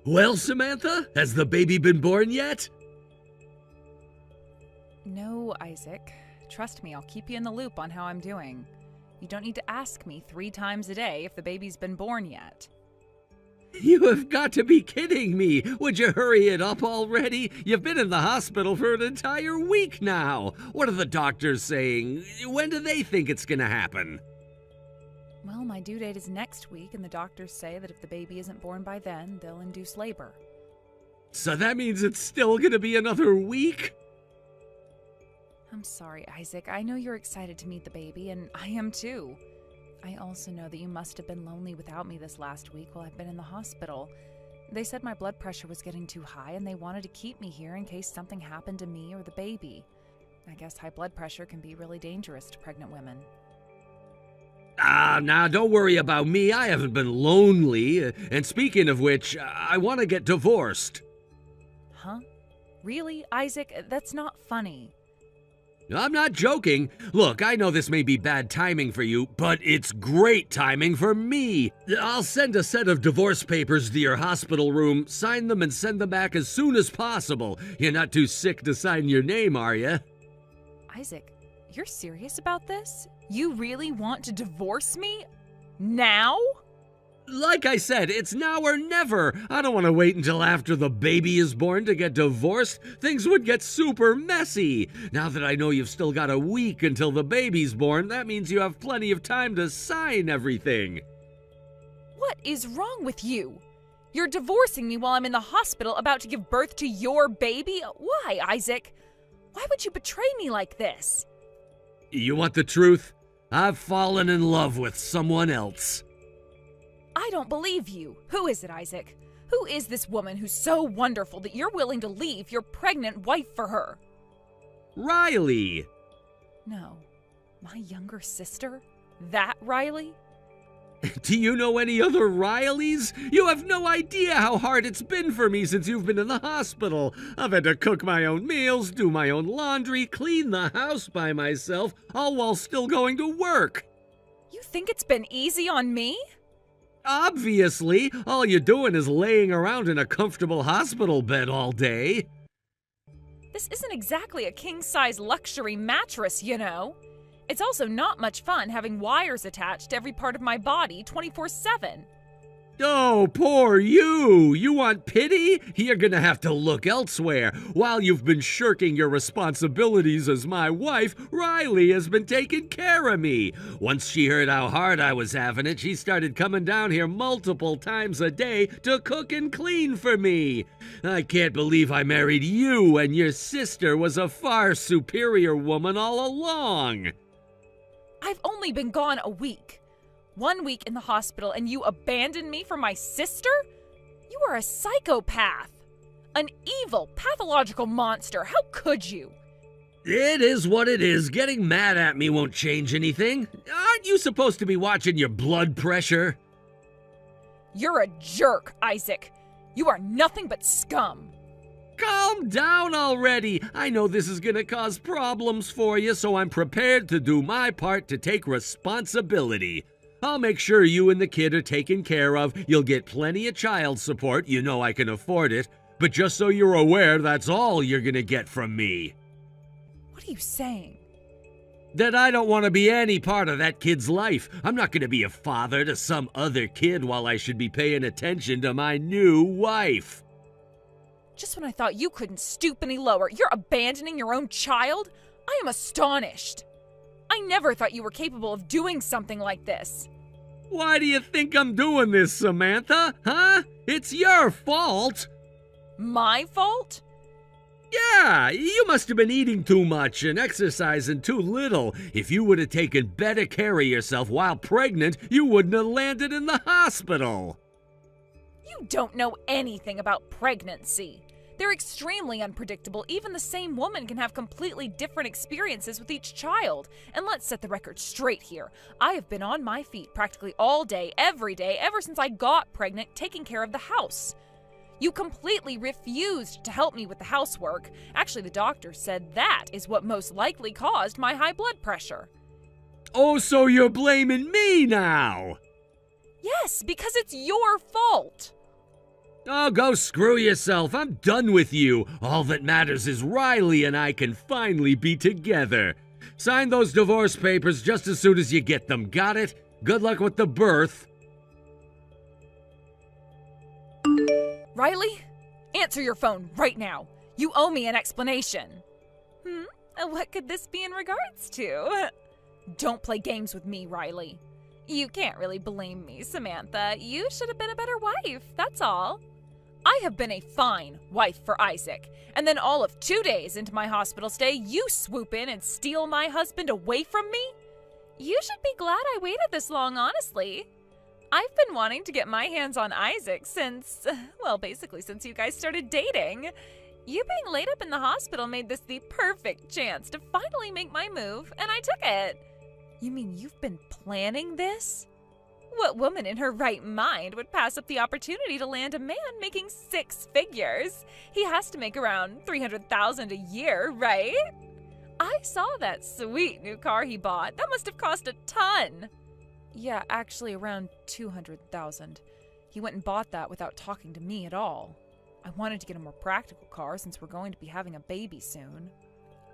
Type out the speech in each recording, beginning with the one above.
Well, Samantha, has the baby been born yet? No, Isaac. Trust me, I'll keep you in the loop on how I'm doing. You don't need to ask me 3 times a day if the baby's been born yet. You have got to be kidding me! Would you hurry it up already? You've been in the hospital for an entire week now! What are the doctors saying? When do they think it's gonna happen? Well, my due date is next week, and the doctors say that if the baby isn't born by then, they'll induce labor. So that means it's still gonna be another week? I'm sorry, Isaac. I know you're excited to meet the baby, and I am too. I also know that you must have been lonely without me this last week while I've been in the hospital. They said my blood pressure was getting too high, and they wanted to keep me here in case something happened to me or the baby. I guess high blood pressure can be really dangerous to pregnant women. Now don't worry about me. I haven't been lonely. And speaking of which, I want to get divorced. Huh? Really, Isaac? That's not funny. I'm not joking. Look, I know this may be bad timing for you, but it's great timing for me. I'll send a set of divorce papers to your hospital room, sign them and send them back as soon as possible. You're not too sick to sign your name, are you? Isaac, you're serious about this? You really want to divorce me? Now? Like I said, it's now or never. I don't want to wait until after the baby is born to get divorced. Things would get super messy. Now that I know you've still got a week until the baby's born, that means you have plenty of time to sign everything. What is wrong with you? You're divorcing me while I'm in the hospital about to give birth to your baby? Why, Isaac? Why would you betray me like this? You want the truth? I've fallen in love with someone else. I don't believe you. Who is it, Isaac? Who is this woman who's so wonderful that you're willing to leave your pregnant wife for her? Riley. No. My younger sister? That Riley? Do you know any other Rileys? You have no idea how hard it's been for me since you've been in the hospital. I've had to cook my own meals, do my own laundry, clean the house by myself, all while still going to work. You think it's been easy on me? Obviously, all you're doing is laying around in a comfortable hospital bed all day. This isn't exactly a king-size luxury mattress, you know. It's also not much fun having wires attached to every part of my body 24/7. Oh, poor you! You want pity? You're gonna have to look elsewhere. While you've been shirking your responsibilities as my wife, Riley has been taking care of me. Once she heard how hard I was having it, she started coming down here multiple times a day to cook and clean for me. I can't believe I married you, and your sister was a far superior woman all along. I've only been gone a week. 1 week in the hospital and you abandoned me for my sister? You are a psychopath. An evil, pathological monster. How could you? It is what it is. Getting mad at me won't change anything. Aren't you supposed to be watching your blood pressure? You're a jerk, Isaac. You are nothing but scum. Calm down already. I know this is gonna cause problems for you, so I'm prepared to do my part to take responsibility. I'll make sure you and the kid are taken care of. You'll get plenty of child support. You know I can afford it. But just so you're aware, that's all you're gonna get from me. What are you saying? That I don't want to be any part of that kid's life. I'm not gonna be a father to some other kid while I should be paying attention to my new wife. Just when I thought you couldn't stoop any lower, you're abandoning your own child? I am astonished. I never thought you were capable of doing something like this. Why do you think I'm doing this, Samantha? Huh? It's your fault. My fault? Yeah, you must have been eating too much and exercising too little. If you would have taken better care of yourself while pregnant, you wouldn't have landed in the hospital. You don't know anything about pregnancy. They're extremely unpredictable. Even the same woman can have completely different experiences with each child. And let's set the record straight here. I have been on my feet practically all day, every day, ever since I got pregnant, taking care of the house. You completely refused to help me with the housework. Actually, the doctor said that is what most likely caused my high blood pressure. Oh, so you're blaming me now? Yes, because it's your fault. Oh, go screw yourself. I'm done with you. All that matters is Riley and I can finally be together. Sign those divorce papers just as soon as you get them. Got it? Good luck with the birth. Riley, answer your phone right now. You owe me an explanation. What could this be in regards to? Don't play games with me, Riley. You can't really blame me, Samantha. You should have been a better wife, that's all. I have been a fine wife for Isaac, and then all of 2 days into my hospital stay, you swoop in and steal my husband away from me? You should be glad I waited this long, honestly. I've been wanting to get my hands on Isaac since, well, basically since you guys started dating. You being laid up in the hospital made this the perfect chance to finally make my move, and I took it. You mean you've been planning this? What woman in her right mind would pass up the opportunity to land a man making 6 figures? He has to make around $300,000 a year, right? I saw that sweet new car he bought. That must have cost a ton. Yeah, actually around $200,000. He went and bought that without talking to me at all. I wanted to get a more practical car since we're going to be having a baby soon.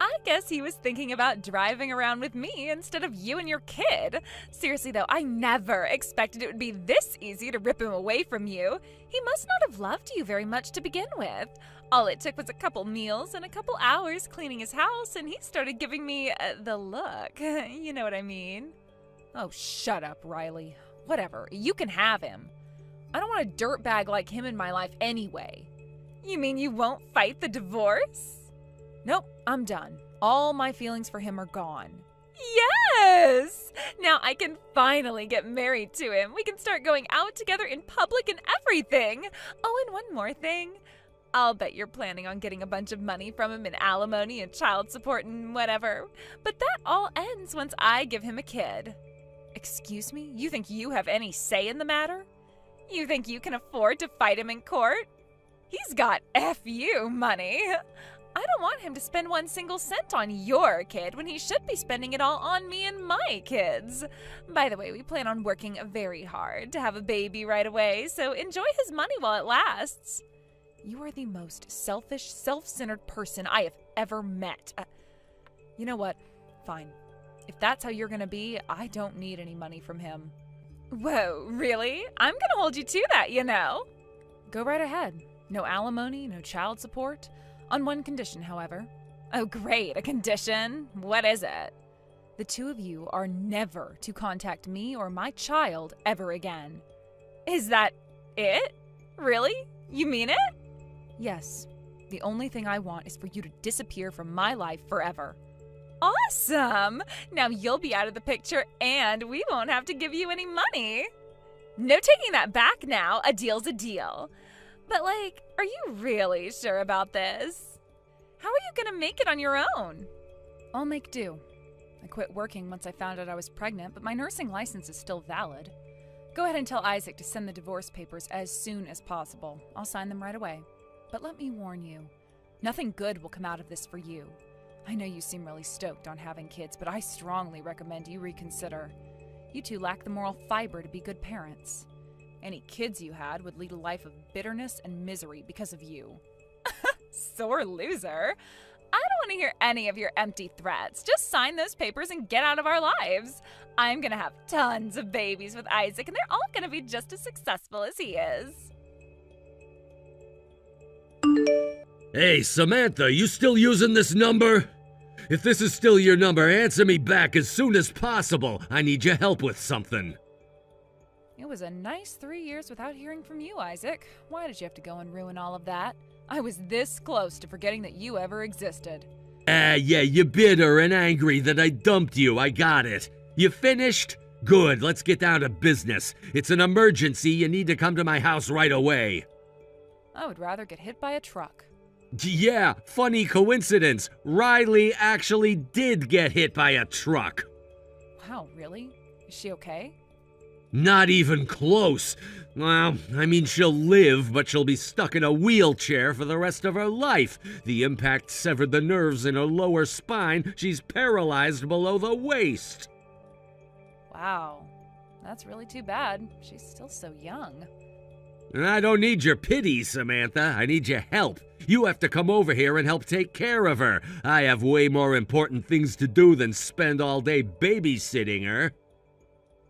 I guess he was thinking about driving around with me instead of you and your kid. Seriously though, I never expected it would be this easy to rip him away from you. He must not have loved you very much to begin with. All it took was a couple meals and a couple hours cleaning his house, and he started giving me the look. You know what I mean? Oh, shut up, Riley. Whatever, you can have him. I don't want a dirtbag like him in my life anyway. You mean you won't fight the divorce? Nope, I'm done. All my feelings for him are gone. Yes! Now I can finally get married to him. We can start going out together in public and everything. Oh, and one more thing. I'll bet you're planning on getting a bunch of money from him in alimony and child support and whatever. But that all ends once I give him a kid. Excuse me? You think you have any say in the matter? You think you can afford to fight him in court? He's got FU money. I don't want him to spend 1 single cent on your kid when he should be spending it all on me and my kids. By the way, we plan on working very hard to have a baby right away, so enjoy his money while it lasts. You are the most selfish, self-centered person I have ever met. You know what? Fine. If that's how you're gonna be, I don't need any money from him. Whoa, really? I'm gonna hold you to that, you know. Go right ahead. No alimony, no child support. On one condition, however. Oh, great, a condition? What is it? The two of you are never to contact me or my child ever again. Is that it? Really? You mean it? Yes. The only thing I want is for you to disappear from my life forever. Awesome! Now you'll be out of the picture and we won't have to give you any money. No taking that back now. A deal's a deal. But are you really sure about this? How are you gonna make it on your own? I'll make do. I quit working once I found out I was pregnant, but my nursing license is still valid. Go ahead and tell Isaac to send the divorce papers as soon as possible. I'll sign them right away. But let me warn you, nothing good will come out of this for you. I know you seem really stoked on having kids, but I strongly recommend you reconsider. You two lack the moral fiber to be good parents. Any kids you had would lead a life of bitterness and misery because of you. Sore loser. I don't want to hear any of your empty threats. Just sign those papers and get out of our lives. I'm going to have tons of babies with Isaac, and they're all going to be just as successful as he is. Hey, Samantha, you still using this number? If this is still your number, answer me back as soon as possible. I need your help with something. It was a nice 3 years without hearing from you, Isaac. Why did you have to go and ruin all of that? I was this close to forgetting that you ever existed. Yeah, you're bitter and angry that I dumped you. I got it. You finished? Good, let's get down to business. It's an emergency. You need to come to my house right away. I would rather get hit by a truck. Yeah, funny coincidence. Riley actually did get hit by a truck. Wow, really? Is she okay? Not even close. Well, I mean, she'll live, but she'll be stuck in a wheelchair for the rest of her life. The impact severed the nerves in her lower spine. She's paralyzed below the waist. Wow, that's really too bad. She's still so young. I don't need your pity, Samantha. I need your help. You have to come over here and help take care of her. I have way more important things to do than spend all day babysitting her.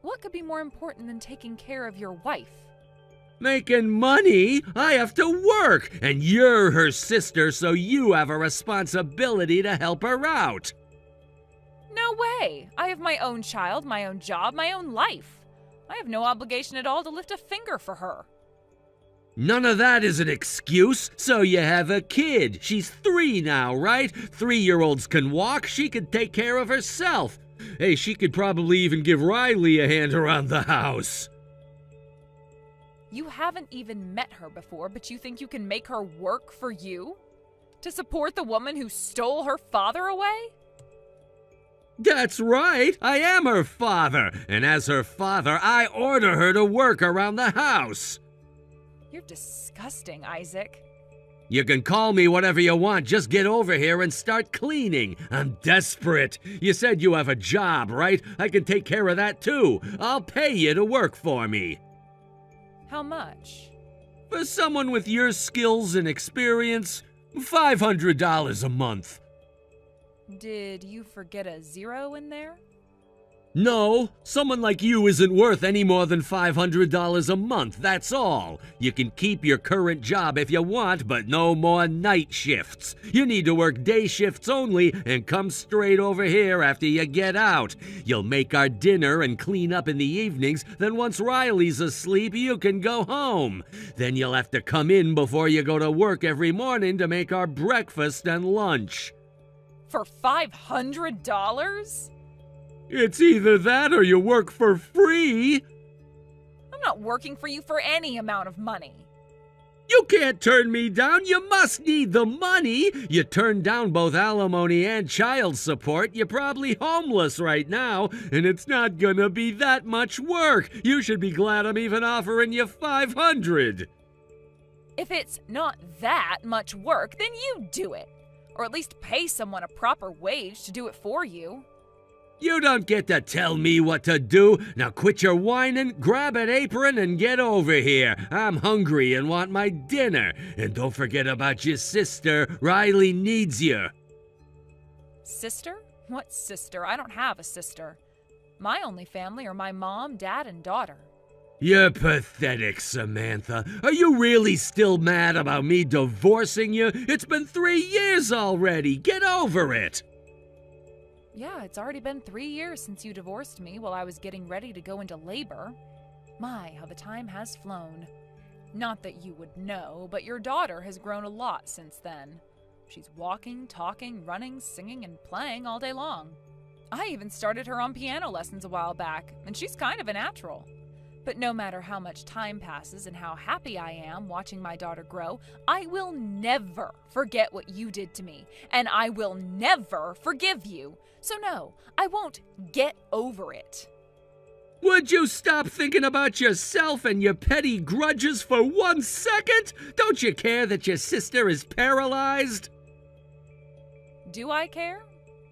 What could be more important than taking care of your wife? Making money? I have to work, and you're her sister, so you have a responsibility to help her out. No way! I have my own child, my own job, my own life. I have no obligation at all to lift a finger for her. None of that is an excuse. So you have a kid. She's 3 now, right? 3-year-olds can walk. She can take care of herself. Hey, she could probably even give Riley a hand around the house. You haven't even met her before, but you think you can make her work for you? To support the woman who stole her father away? That's right. I am her father. And as her father, I order her to work around the house. You're disgusting, Isaac. You can call me whatever you want. Just get over here and start cleaning. I'm desperate. You said you have a job, right? I can take care of that too. I'll pay you to work for me. How much? For someone with your skills and experience, $500 a month. Did you forget a zero in there? No, someone like you isn't worth any more than $500 a month, that's all. You can keep your current job if you want, but no more night shifts. You need to work day shifts only and come straight over here after you get out. You'll make our dinner and clean up in the evenings, then once Riley's asleep, you can go home. Then you'll have to come in before you go to work every morning to make our breakfast and lunch. For $500? It's either that or you work for free. I'm not working for you for any amount of money. You can't turn me down. You must need the money. You turned down both alimony and child support. You're probably homeless right now, and it's not gonna be that much work. You should be glad I'm even offering you $500. If it's not that much work, then you do it. Or at least pay someone a proper wage to do it for you. You don't get to tell me what to do. Now quit your whining, grab an apron, and get over here. I'm hungry and want my dinner. And don't forget about your sister. Riley needs you. Sister? What sister? I don't have a sister. My only family are my mom, dad, and daughter. You're pathetic, Samantha. Are you really still mad about me divorcing you? It's been 3 years already. Get over it. Yeah, it's already been 3 years since you divorced me while I was getting ready to go into labor. My, how the time has flown. Not that you would know, but your daughter has grown a lot since then. She's walking, talking, running, singing, and playing all day long. I even started her on piano lessons a while back, and she's kind of a natural. But no matter how much time passes and how happy I am watching my daughter grow, I will never forget what you did to me, and I will never forgive you. So no, I won't get over it. Would you stop thinking about yourself and your petty grudges for 1 second? Don't you care that your sister is paralyzed? Do I care?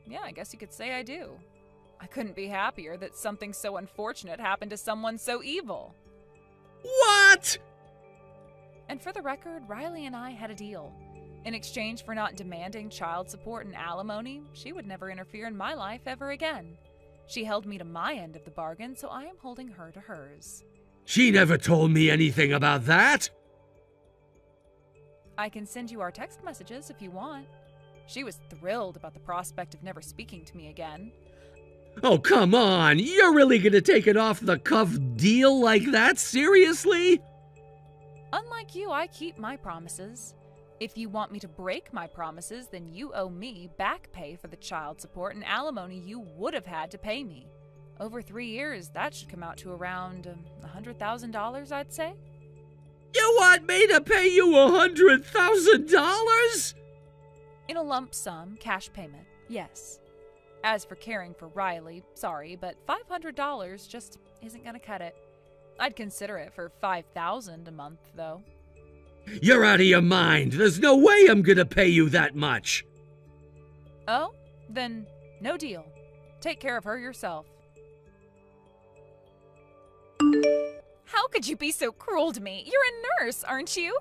Yeah, I guess you could say I do. I couldn't be happier that something so unfortunate happened to someone so evil. What? And for the record, Riley and I had a deal. In exchange for not demanding child support and alimony, she would never interfere in my life ever again. She held me to my end of the bargain, so I am holding her to hers. She never told me anything about that. I can send you our text messages if you want. She was thrilled about the prospect of never speaking to me again. Oh, come on. You're really gonna take an off-the-cuff deal like that? Seriously? Unlike you, I keep my promises. If you want me to break my promises, then you owe me back pay for the child support and alimony you would have had to pay me. Over 3 years, that should come out to around $100,000, I'd say. You want me to pay you $100,000? In a lump sum, cash payment, yes. As for caring for Riley, sorry, but $500 just isn't gonna cut it. I'd consider it for $5,000 a month, though. You're out of your mind. There's no way I'm gonna pay you that much. Oh? Then no deal. Take care of her yourself. How could you be so cruel to me? You're a nurse, aren't you?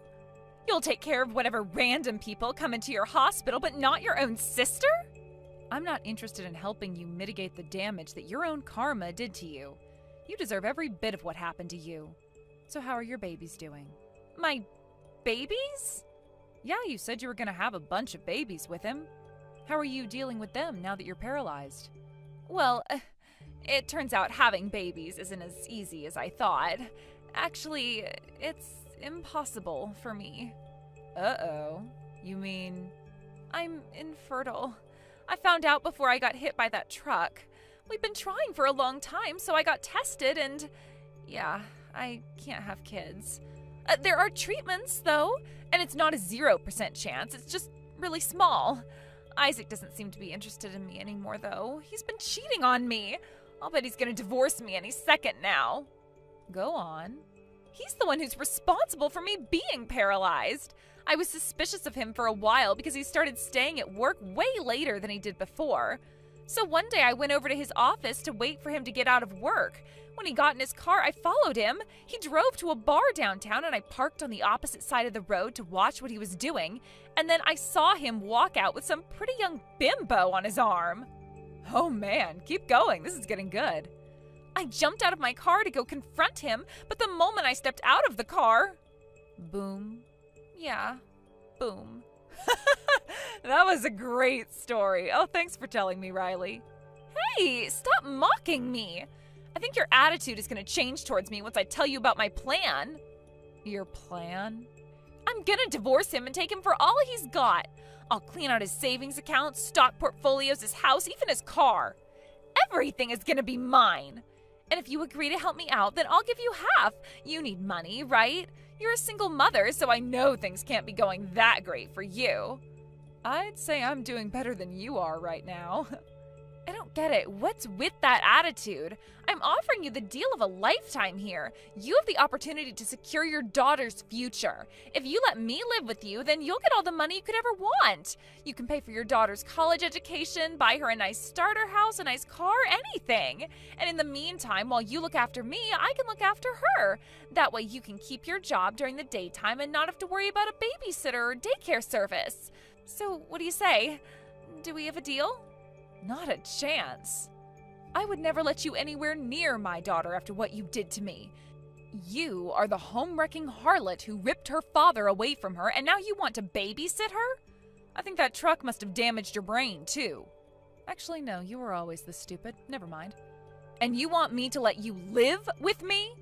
You'll take care of whatever random people come into your hospital, but not your own sister? I'm not interested in helping you mitigate the damage that your own karma did to you. You deserve every bit of what happened to you. So how are your babies doing? My babies? Yeah, you said you were going to have a bunch of babies with him. How are you dealing with them now that you're paralyzed? Well, it turns out having babies isn't as easy as I thought. Actually, it's impossible for me. Uh-oh. You mean? I'm infertile. I found out before I got hit by that truck. We've been trying for a long time, so I got tested and... yeah, I can't have kids. There are treatments, though, and it's not a 0% chance. It's just really small. Isaac doesn't seem to be interested in me anymore, though. He's been cheating on me. I'll bet he's gonna divorce me any second now. Go on. He's the one who's responsible for me being paralyzed. I was suspicious of him for a while because he started staying at work way later than he did before. So one day I went over to his office to wait for him to get out of work. When he got in his car, I followed him. He drove to a bar downtown and I parked on the opposite side of the road to watch what he was doing. And then I saw him walk out with some pretty young bimbo on his arm. Oh man, keep going. This is getting good. I jumped out of my car to go confront him, but the moment I stepped out of the car... boom. Yeah, boom. That was a great story. Oh, thanks for telling me, Riley. Hey, stop mocking me. I think your attitude is going to change towards me once I tell you about my plan. Your plan? I'm going to divorce him and take him for all he's got. I'll clean out his savings accounts, stock portfolios, his house, even his car. Everything is going to be mine. And if you agree to help me out, then I'll give you half. You need money, right? You're a single mother, so I know things can't be going that great for you. I'd say I'm doing better than you are right now. I don't get it. What's with that attitude? I'm offering you the deal of a lifetime here. You have the opportunity to secure your daughter's future. If you let me live with you, then you'll get all the money you could ever want. You can pay for your daughter's college education, buy her a nice starter house, a nice car, anything. And in the meantime, while you look after me, I can look after her. That way you can keep your job during the daytime and not have to worry about a babysitter or daycare service. So, what do you say? Do we have a deal? Not a chance. I would never let you anywhere near my daughter after what you did to me. You are the home-wrecking harlot who ripped her father away from her, and now you want to babysit her? I think that truck must have damaged your brain, too. Actually, no, you were always this stupid. Never mind. And you want me to let you live with me?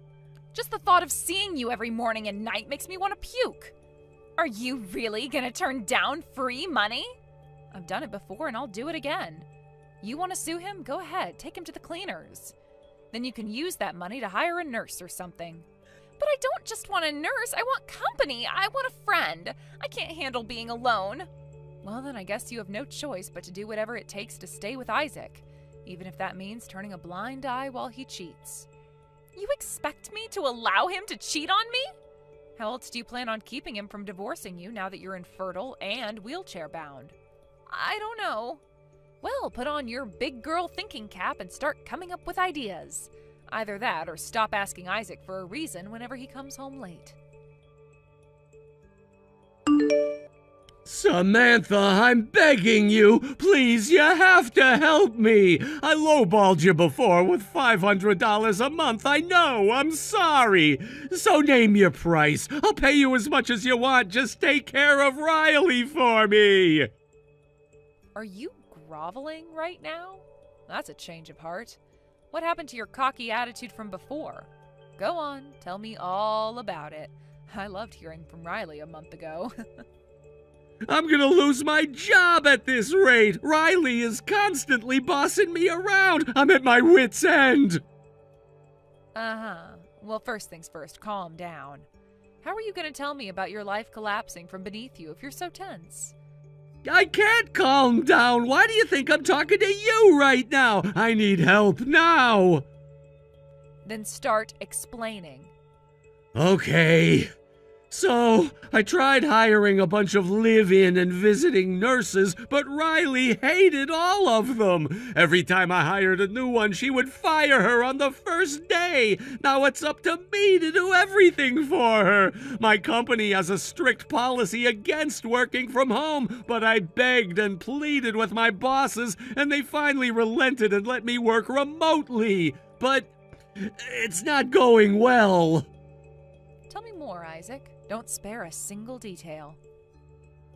Just the thought of seeing you every morning and night makes me want to puke. Are you really gonna turn down free money? I've done it before and I'll do it again. You want to sue him? Go ahead, take him to the cleaners. Then you can use that money to hire a nurse or something. But I don't just want a nurse, I want company. I want a friend. I can't handle being alone. Well, then I guess you have no choice but to do whatever it takes to stay with Isaac, even if that means turning a blind eye while he cheats. You expect me to allow him to cheat on me? How else do you plan on keeping him from divorcing you now that you're infertile and wheelchair-bound? I don't know. Well, put on your big girl thinking cap and start coming up with ideas. Either that or stop asking Isaac for a reason whenever he comes home late. Samantha, I'm begging you. Please, you have to help me. I lowballed you before with $500 a month. I know, I'm sorry. So name your price. I'll pay you as much as you want. Just take care of Riley for me. Are you groveling right now? That's a change of heart. What happened to your cocky attitude from before? Go on, tell me all about it. I loved hearing from Riley a month ago. I'm gonna lose my job at this rate. Riley is constantly bossing me around. I'm at my wit's end. Uh-huh. Well, first things first, calm down. How are you gonna tell me about your life collapsing from beneath you if you're so tense? I can't calm down. Why do you think I'm talking to you right now? I need help now. Then start explaining. Okay. So, I tried hiring a bunch of live-in and visiting nurses, but Riley hated all of them. Every time I hired a new one, she would fire her on the first day. Now it's up to me to do everything for her. My company has a strict policy against working from home, but I begged and pleaded with my bosses, and they finally relented and let me work remotely. But it's not going well. Tell me more, Isaac. Don't spare a single detail.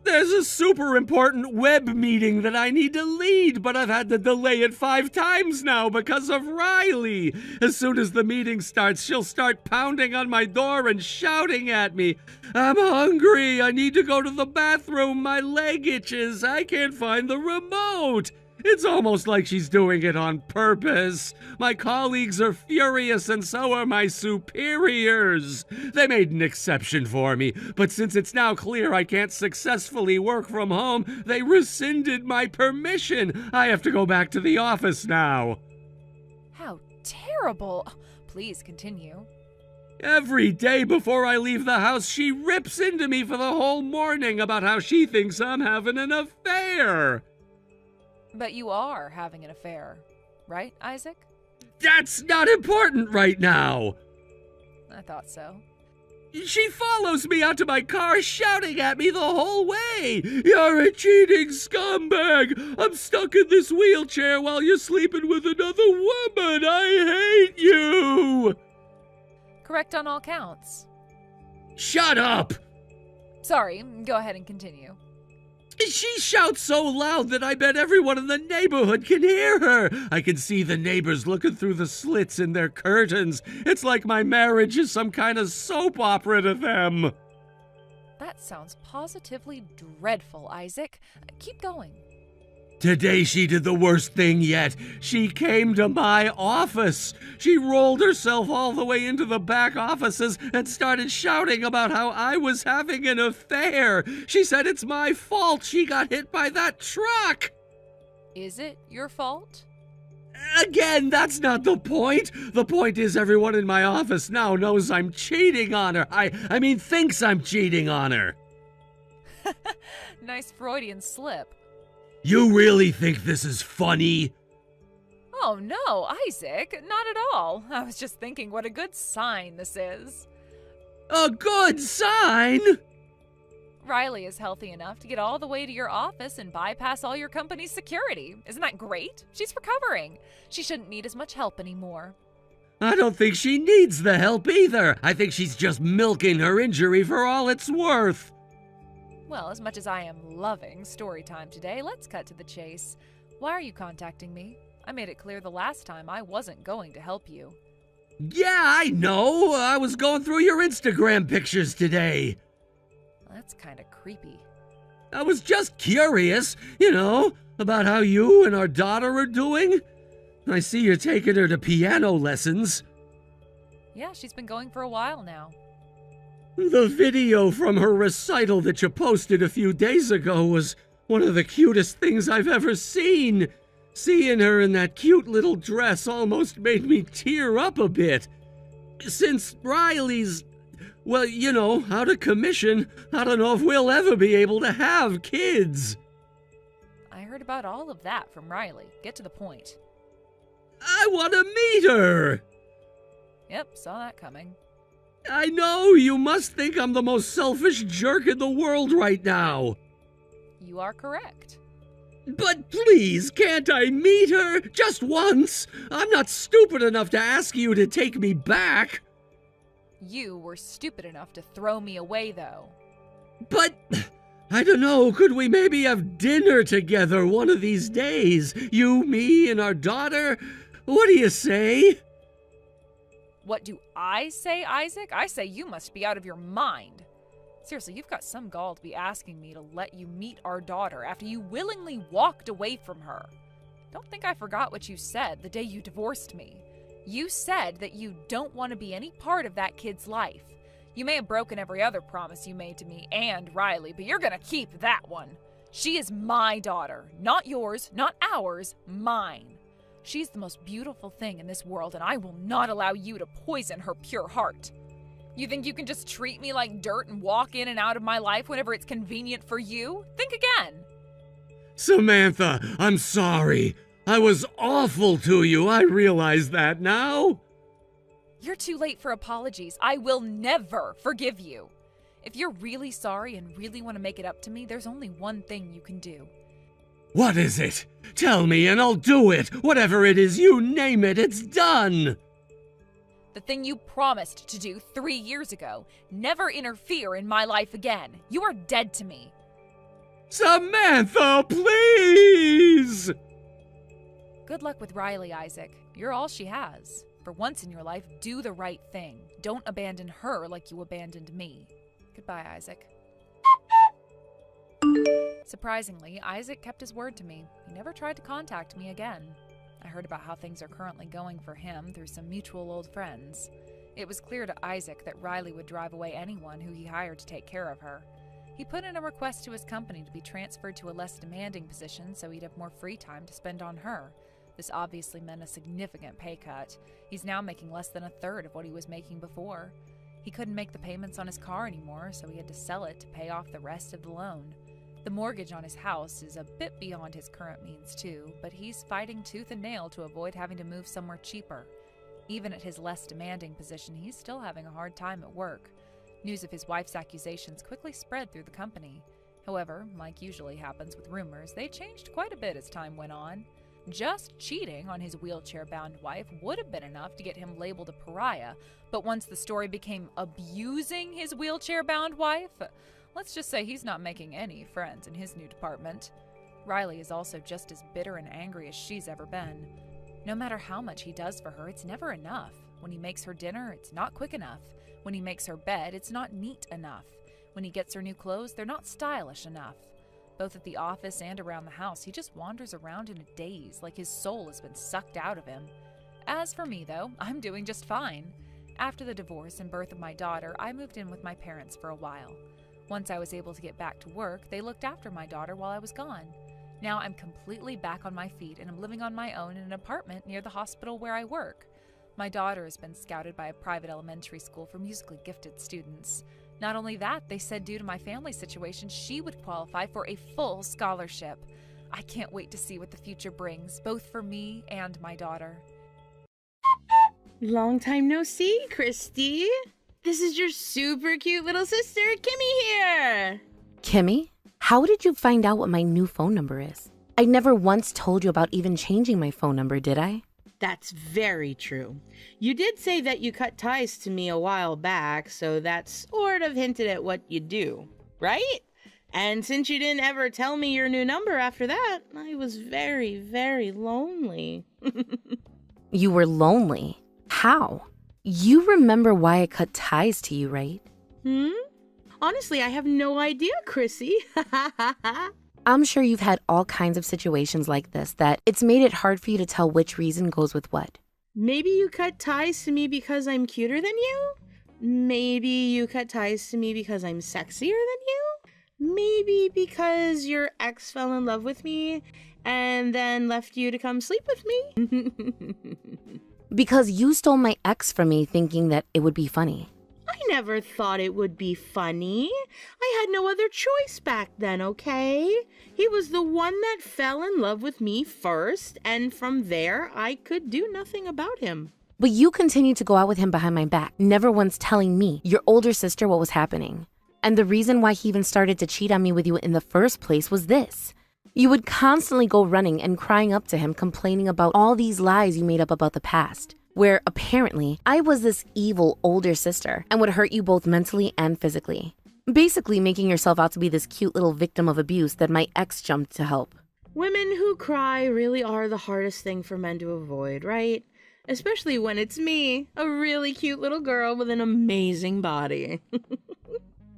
There's a super important web meeting that I need to lead, but I've had to delay it 5 times now because of Riley. As soon as the meeting starts, she'll start pounding on my door and shouting at me. I'm hungry. I need to go to the bathroom. My leg itches. I can't find the remote. It's almost like she's doing it on purpose. My colleagues are furious, and so are my superiors. They made an exception for me, but since it's now clear I can't successfully work from home, they rescinded my permission. I have to go back to the office now. How terrible. Please continue. Every day before I leave the house, she rips into me for the whole morning about how she thinks I'm having an affair. But you are having an affair, right, Isaac? That's not important right now. I thought so. She follows me out to my car, shouting at me the whole way. You're a cheating scumbag. I'm stuck in this wheelchair while you're sleeping with another woman. I hate you. Correct on all counts. Shut up. Sorry, go ahead and continue. She shouts so loud that I bet everyone in the neighborhood can hear her. I can see the neighbors looking through the slits in their curtains. It's like my marriage is some kind of soap opera to them. That sounds positively dreadful, Isaac. Keep going. Today she did the worst thing yet. She came to my office. She rolled herself all the way into the back offices and started shouting about how I was having an affair. She said it's my fault she got hit by that truck. Is it your fault? Again, that's not the point. The point is everyone in my office now knows I'm cheating on her. I mean, thinks I'm cheating on her. Nice Freudian slip. You really think this is funny? Oh no, Isaac, not at all. I was just thinking what a good sign this is. A good sign? Riley is healthy enough to get all the way to your office and bypass all your company's security. Isn't that great? She's recovering. She shouldn't need as much help anymore. I don't think she needs the help either. I think she's just milking her injury for all it's worth. Well, as much as I am loving story time today, let's cut to the chase. Why are you contacting me? I made it clear the last time I wasn't going to help you. Yeah, I know. I was going through your Instagram pictures today. That's kind of creepy. I was just curious, about how you and our daughter are doing. I see you're taking her to piano lessons. Yeah, she's been going for a while now. The video from her recital that you posted a few days ago was one of the cutest things I've ever seen. Seeing her in that cute little dress almost made me tear up a bit. Since Riley's, out of commission, I don't know if we'll ever be able to have kids. I heard about all of that from Riley. Get to the point. I want to meet her. Yep, saw that coming. I know, you must think I'm the most selfish jerk in the world right now. You are correct. But please, can't I meet her? Just once? I'm not stupid enough to ask you to take me back. You were stupid enough to throw me away, though. But, I don't know, could we maybe have dinner together one of these days? You, me, and our daughter? What do you say? What do I say, Isaac? I say you must be out of your mind. Seriously, you've got some gall to be asking me to let you meet our daughter after you willingly walked away from her. Don't think I forgot what you said the day you divorced me. You said that you don't want to be any part of that kid's life. You may have broken every other promise you made to me and Riley, but you're gonna keep that one. She is my daughter. Not yours, not ours, mine. She's the most beautiful thing in this world, and I will not allow you to poison her pure heart. You think you can just treat me like dirt and walk in and out of my life whenever it's convenient for you? Think again. Samantha, I'm sorry. I was awful to you. I realize that now. You're too late for apologies. I will never forgive you. If you're really sorry and really want to make it up to me, there's only one thing you can do. What is it? Tell me and I'll do it. Whatever it is, you name it, it's done. The thing you promised to do 3 years ago. Never interfere in my life again. You are dead to me. Samantha, please! Good luck with Riley, Isaac. You're all she has. For once in your life, do the right thing. Don't abandon her like you abandoned me. Goodbye, Isaac. Surprisingly, Isaac kept his word to me. He never tried to contact me again. I heard about how things are currently going for him through some mutual old friends. It was clear to Isaac that Riley would drive away anyone who he hired to take care of her. He put in a request to his company to be transferred to a less demanding position so he'd have more free time to spend on her. This obviously meant a significant pay cut. He's now making less than a third of what he was making before. He couldn't make the payments on his car anymore, so he had to sell it to pay off the rest of the loan. The mortgage on his house is a bit beyond his current means too, but he's fighting tooth and nail to avoid having to move somewhere cheaper. Even at his less demanding position, he's still having a hard time at work. News of his wife's accusations quickly spread through the company. However, like usually happens with rumors, they changed quite a bit as time went on. Just cheating on his wheelchair-bound wife would have been enough to get him labeled a pariah, but once the story became abusing his wheelchair-bound wife, let's just say he's not making any friends in his new department. Riley is also just as bitter and angry as she's ever been. No matter how much he does for her, it's never enough. When he makes her dinner, it's not quick enough. When he makes her bed, it's not neat enough. When he gets her new clothes, they're not stylish enough. Both at the office and around the house, he just wanders around in a daze, like his soul has been sucked out of him. As for me, though, I'm doing just fine. After the divorce and birth of my daughter, I moved in with my parents for a while. Once I was able to get back to work, they looked after my daughter while I was gone. Now I'm completely back on my feet and I'm living on my own in an apartment near the hospital where I work. My daughter has been scouted by a private elementary school for musically gifted students. Not only that, they said due to my family situation, she would qualify for a full scholarship. I can't wait to see what the future brings, both for me and my daughter. Long time no see, Christy. This is your super cute little sister, Kimmy here. Kimmy? How did you find out what my new phone number is? I never once told you about even changing my phone number, did I? That's very true. You did say that you cut ties to me a while back, so that sort of hinted at what you do, right? And since you didn't ever tell me your new number after that, I was very, very lonely. You were lonely? How? You remember why I cut ties to you, right? Honestly, I have no idea, Chrissy. I'm sure you've had all kinds of situations like this that it's made it hard for you to tell which reason goes with what. Maybe you cut ties to me because I'm cuter than you? Maybe you cut ties to me because I'm sexier than you? Maybe because your ex fell in love with me and then left you to come sleep with me? Because you stole my ex from me thinking that it would be funny. I never thought it would be funny. I had no other choice back then, okay? He was the one that fell in love with me first, and from there, I could do nothing about him. But you continued to go out with him behind my back, never once telling me, your older sister, what was happening. And the reason why he even started to cheat on me with you in the first place was this. You would constantly go running and crying up to him, complaining about all these lies you made up about the past, where apparently I was this evil older sister and would hurt you both mentally and physically. Basically making yourself out to be this cute little victim of abuse that my ex jumped to help. Women who cry really are the hardest thing for men to avoid, right? Especially when it's me, a really cute little girl with an amazing body.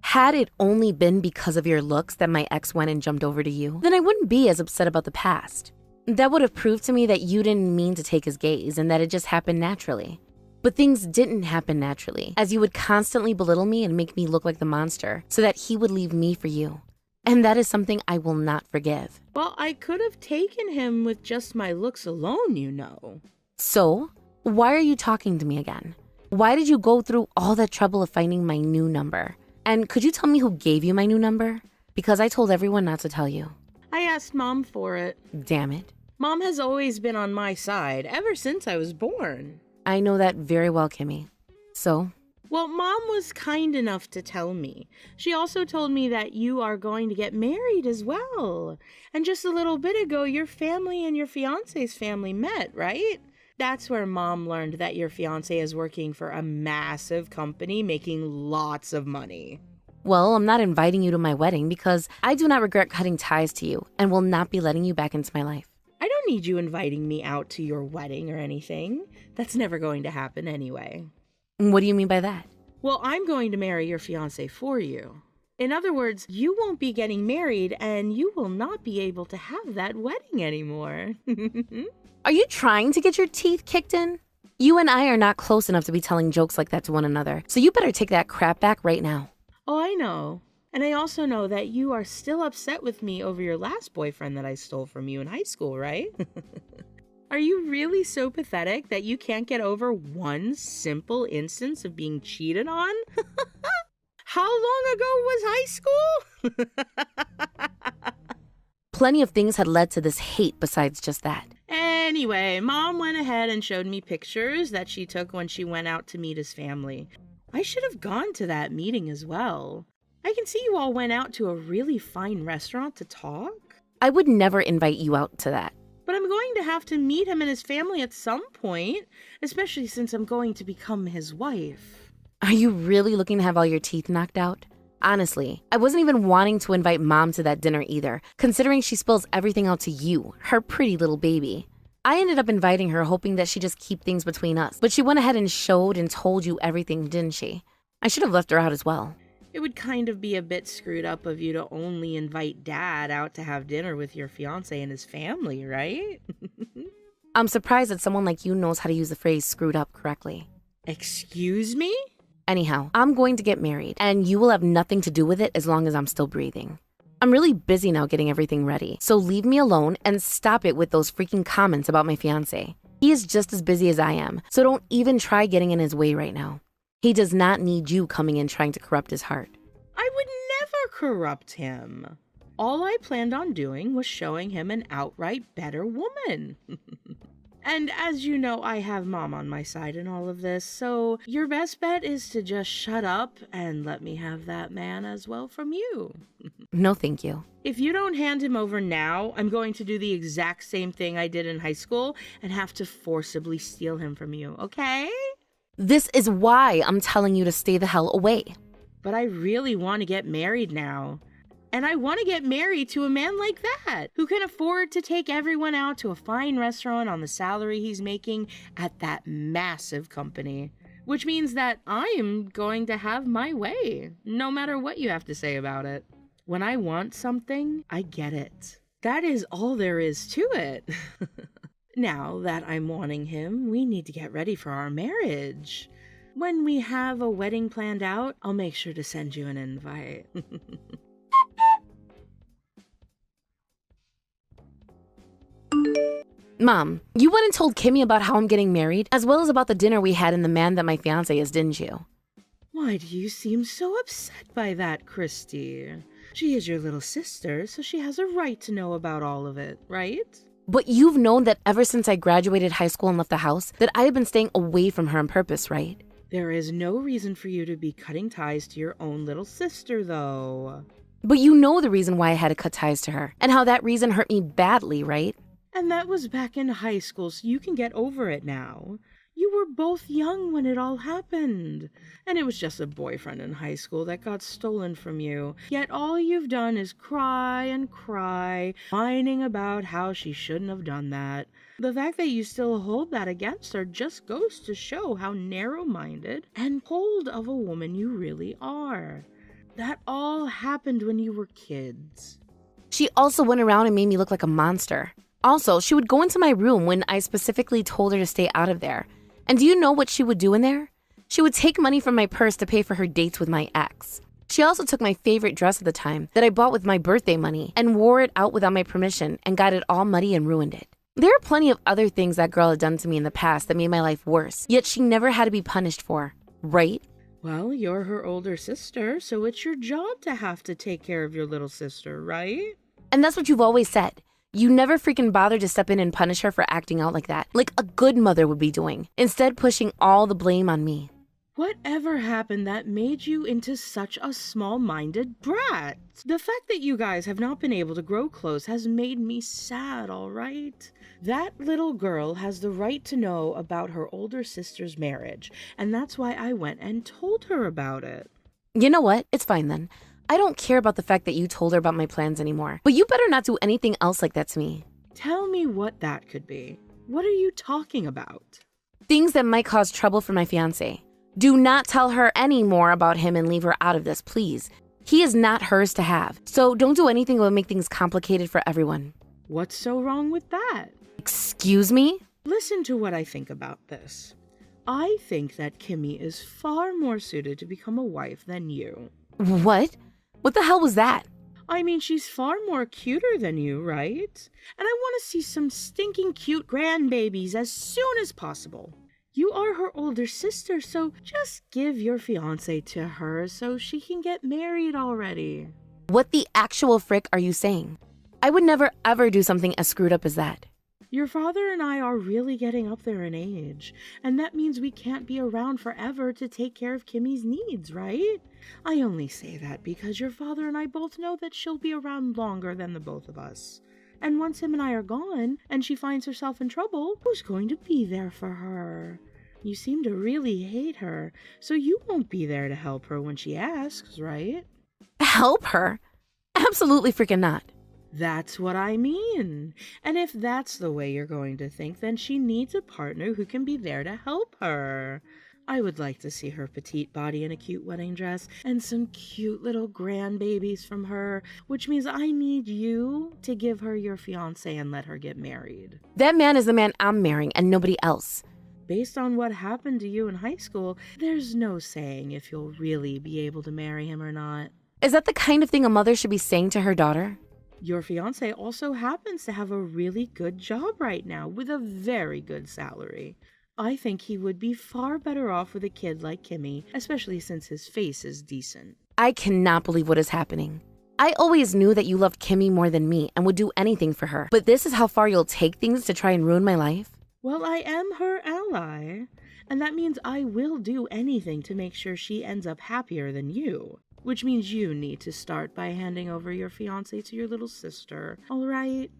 Had it only been because of your looks that my ex went and jumped over to you, then I wouldn't be as upset about the past. That would have proved to me that you didn't mean to take his gaze and that it just happened naturally. But things didn't happen naturally, as you would constantly belittle me and make me look like the monster so that he would leave me for you. And that is something I will not forgive. Well, I could have taken him with just my looks alone, you know. So, why are you talking to me again? Why did you go through all that trouble of finding my new number? And could you tell me who gave you my new number? Because I told everyone not to tell you. I asked Mom for it. Damn it. Mom has always been on my side ever since I was born. I know that very well, Kimmy. So? Well, Mom was kind enough to tell me. She also told me that you are going to get married as well. And just a little bit ago, your family and your fiance's family met, right? That's where Mom learned that your fiance is working for a massive company making lots of money. Well, I'm not inviting you to my wedding because I do not regret cutting ties to you and will not be letting you back into my life. I don't need you inviting me out to your wedding or anything. That's never going to happen anyway. What do you mean by that? Well, I'm going to marry your fiancé for you. In other words, you won't be getting married and you will not be able to have that wedding anymore. Are you trying to get your teeth kicked in? You and I are not close enough to be telling jokes like that to one another, so you better take that crap back right now. Oh, I know. And I also know that you are still upset with me over your last boyfriend that I stole from you in high school, right? Are you really so pathetic that you can't get over one simple instance of being cheated on? How long ago was high school? Plenty of things had led to this hate besides just that. Anyway, Mom went ahead and showed me pictures that she took when she went out to meet his family. I should have gone to that meeting as well. I can see you all went out to a really fine restaurant to talk. I would never invite you out to that. But I'm going to have to meet him and his family at some point, especially since I'm going to become his wife. Are you really looking to have all your teeth knocked out? Honestly, I wasn't even wanting to invite Mom to that dinner either, considering she spills everything out to you, her pretty little baby. I ended up inviting her hoping that she'd just keep things between us, but she went ahead and showed and told you everything, didn't she? I should have left her out as well. It would kind of be a bit screwed up of you to only invite Dad out to have dinner with your fiancé and his family, right? I'm surprised that someone like you knows how to use the phrase screwed up correctly. Excuse me? Anyhow, I'm going to get married, and you will have nothing to do with it as long as I'm still breathing. I'm really busy now getting everything ready, so leave me alone and stop it with those freaking comments about my fiancé. He is just as busy as I am, so don't even try getting in his way right now. He does not need you coming in trying to corrupt his heart. I would never corrupt him. All I planned on doing was showing him an outright better woman. And as you know, I have Mom on my side in all of this, so your best bet is to just shut up and let me have that man as well from you. No, thank you. If you don't hand him over now, I'm going to do the exact same thing I did in high school and have to forcibly steal him from you, okay? This is why I'm telling you to stay the hell away. But I really want to get married now. And I want to get married to a man like that, who can afford to take everyone out to a fine restaurant on the salary he's making at that massive company. Which means that I am going to have my way, no matter what you have to say about it. When I want something, I get it. That is all there is to it. Now that I'm wanting him, we need to get ready for our marriage. When we have a wedding planned out, I'll make sure to send you an invite. Mom, you went and told Kimmy about how I'm getting married, as well as about the dinner we had and the man that my fiancé is, didn't you? Why do you seem so upset by that, Christy? She is your little sister, so she has a right to know about all of it, right? But you've known that ever since I graduated high school and left the house, that I have been staying away from her on purpose, right? There is no reason for you to be cutting ties to your own little sister, though. But you know the reason why I had to cut ties to her, and how that reason hurt me badly, right? And that was back in high school, so you can get over it now. You were both young when it all happened. And it was just a boyfriend in high school that got stolen from you. Yet all you've done is cry and cry, whining about how she shouldn't have done that. The fact that you still hold that against her just goes to show how narrow-minded and cold of a woman you really are. That all happened when you were kids. She also went around and made me look like a monster. Also, she would go into my room when I specifically told her to stay out of there. And do you know what she would do in there? She would take money from my purse to pay for her dates with my ex. She also took my favorite dress at the time that I bought with my birthday money and wore it out without my permission and got it all muddy and ruined it. There are plenty of other things that girl had done to me in the past that made my life worse, yet she never had to be punished for, right? Well, you're her older sister, so it's your job to have to take care of your little sister, right? And that's what you've always said. You never freaking bothered to step in and punish her for acting out like that, like a good mother would be doing, instead pushing all the blame on me. Whatever happened that made you into such a small-minded brat? The fact that you guys have not been able to grow close has made me sad, all right? That little girl has the right to know about her older sister's marriage, and that's why I went and told her about it. You know what? It's fine then. I don't care about the fact that you told her about my plans anymore, but you better not do anything else like that to me. Tell me what that could be. What are you talking about? Things that might cause trouble for my fiancé. Do not tell her any more about him and leave her out of this, please. He is not hers to have, so don't do anything that will make things complicated for everyone. What's so wrong with that? Excuse me? Listen to what I think about this. I think that Kimmy is far more suited to become a wife than you. What? What the hell was that? I mean, she's far more cuter than you, right? And I want to see some stinking cute grandbabies as soon as possible. You are her older sister, so just give your fiancé to her so she can get married already. What the actual frick are you saying? I would never ever do something as screwed up as that. Your father and I are really getting up there in age, and that means we can't be around forever to take care of Kimmy's needs, right? I only say that because your father and I both know that she'll be around longer than the both of us. And once him and I are gone, and she finds herself in trouble, who's going to be there for her? You seem to really hate her, so you won't be there to help her when she asks, right? Help her? Absolutely freaking not. That's what I mean. And if that's the way you're going to think, then she needs a partner who can be there to help her. I would like to see her petite body in a cute wedding dress and some cute little grandbabies from her, which means I need you to give her your fiancé and let her get married. That man is the man I'm marrying and nobody else. Based on what happened to you in high school, there's no saying if you'll really be able to marry him or not. Is that the kind of thing a mother should be saying to her daughter? Your fiancé also happens to have a really good job right now with a very good salary. I think he would be far better off with a kid like Kimmy, especially since his face is decent. I cannot believe what is happening. I always knew that you loved Kimmy more than me and would do anything for her, but this is how far you'll take things to try and ruin my life? Well, I am her ally, and that means I will do anything to make sure she ends up happier than you. Which means you need to start by handing over your fiancé to your little sister, all right?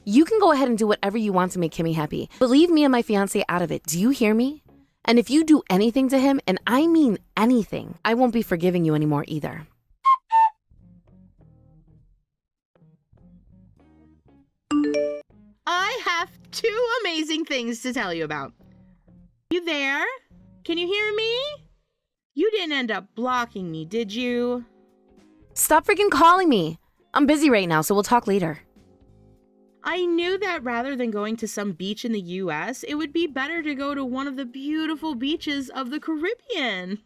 You can go ahead and do whatever you want to make Kimmy happy, but leave me and my fiancé out of it. Do you hear me? And if you do anything to him, and I mean anything, I won't be forgiving you anymore either. I have two amazing things to tell you about. You there? Can you hear me? You didn't end up blocking me, did you? Stop freaking calling me. I'm busy right now, so we'll talk later. I knew that rather than going to some beach in the US, it would be better to go to one of the beautiful beaches of the Caribbean.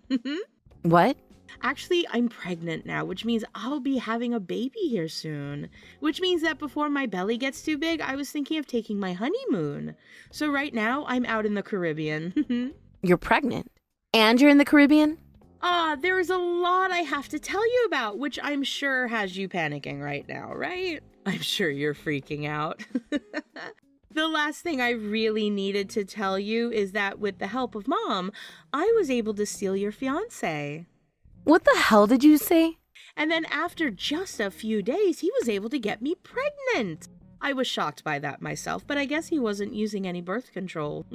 What? Actually, I'm pregnant now, which means I'll be having a baby here soon. Which means that before my belly gets too big, I was thinking of taking my honeymoon. So right now, I'm out in the Caribbean. You're pregnant? And you're in the Caribbean? There is a lot I have to tell you about, which I'm sure has you panicking right now, right? I'm sure you're freaking out. The last thing I really needed to tell you is that with the help of Mom, I was able to steal your fiancé. What the hell did you say? And then after just a few days, he was able to get me pregnant. I was shocked by that myself, but I guess he wasn't using any birth control.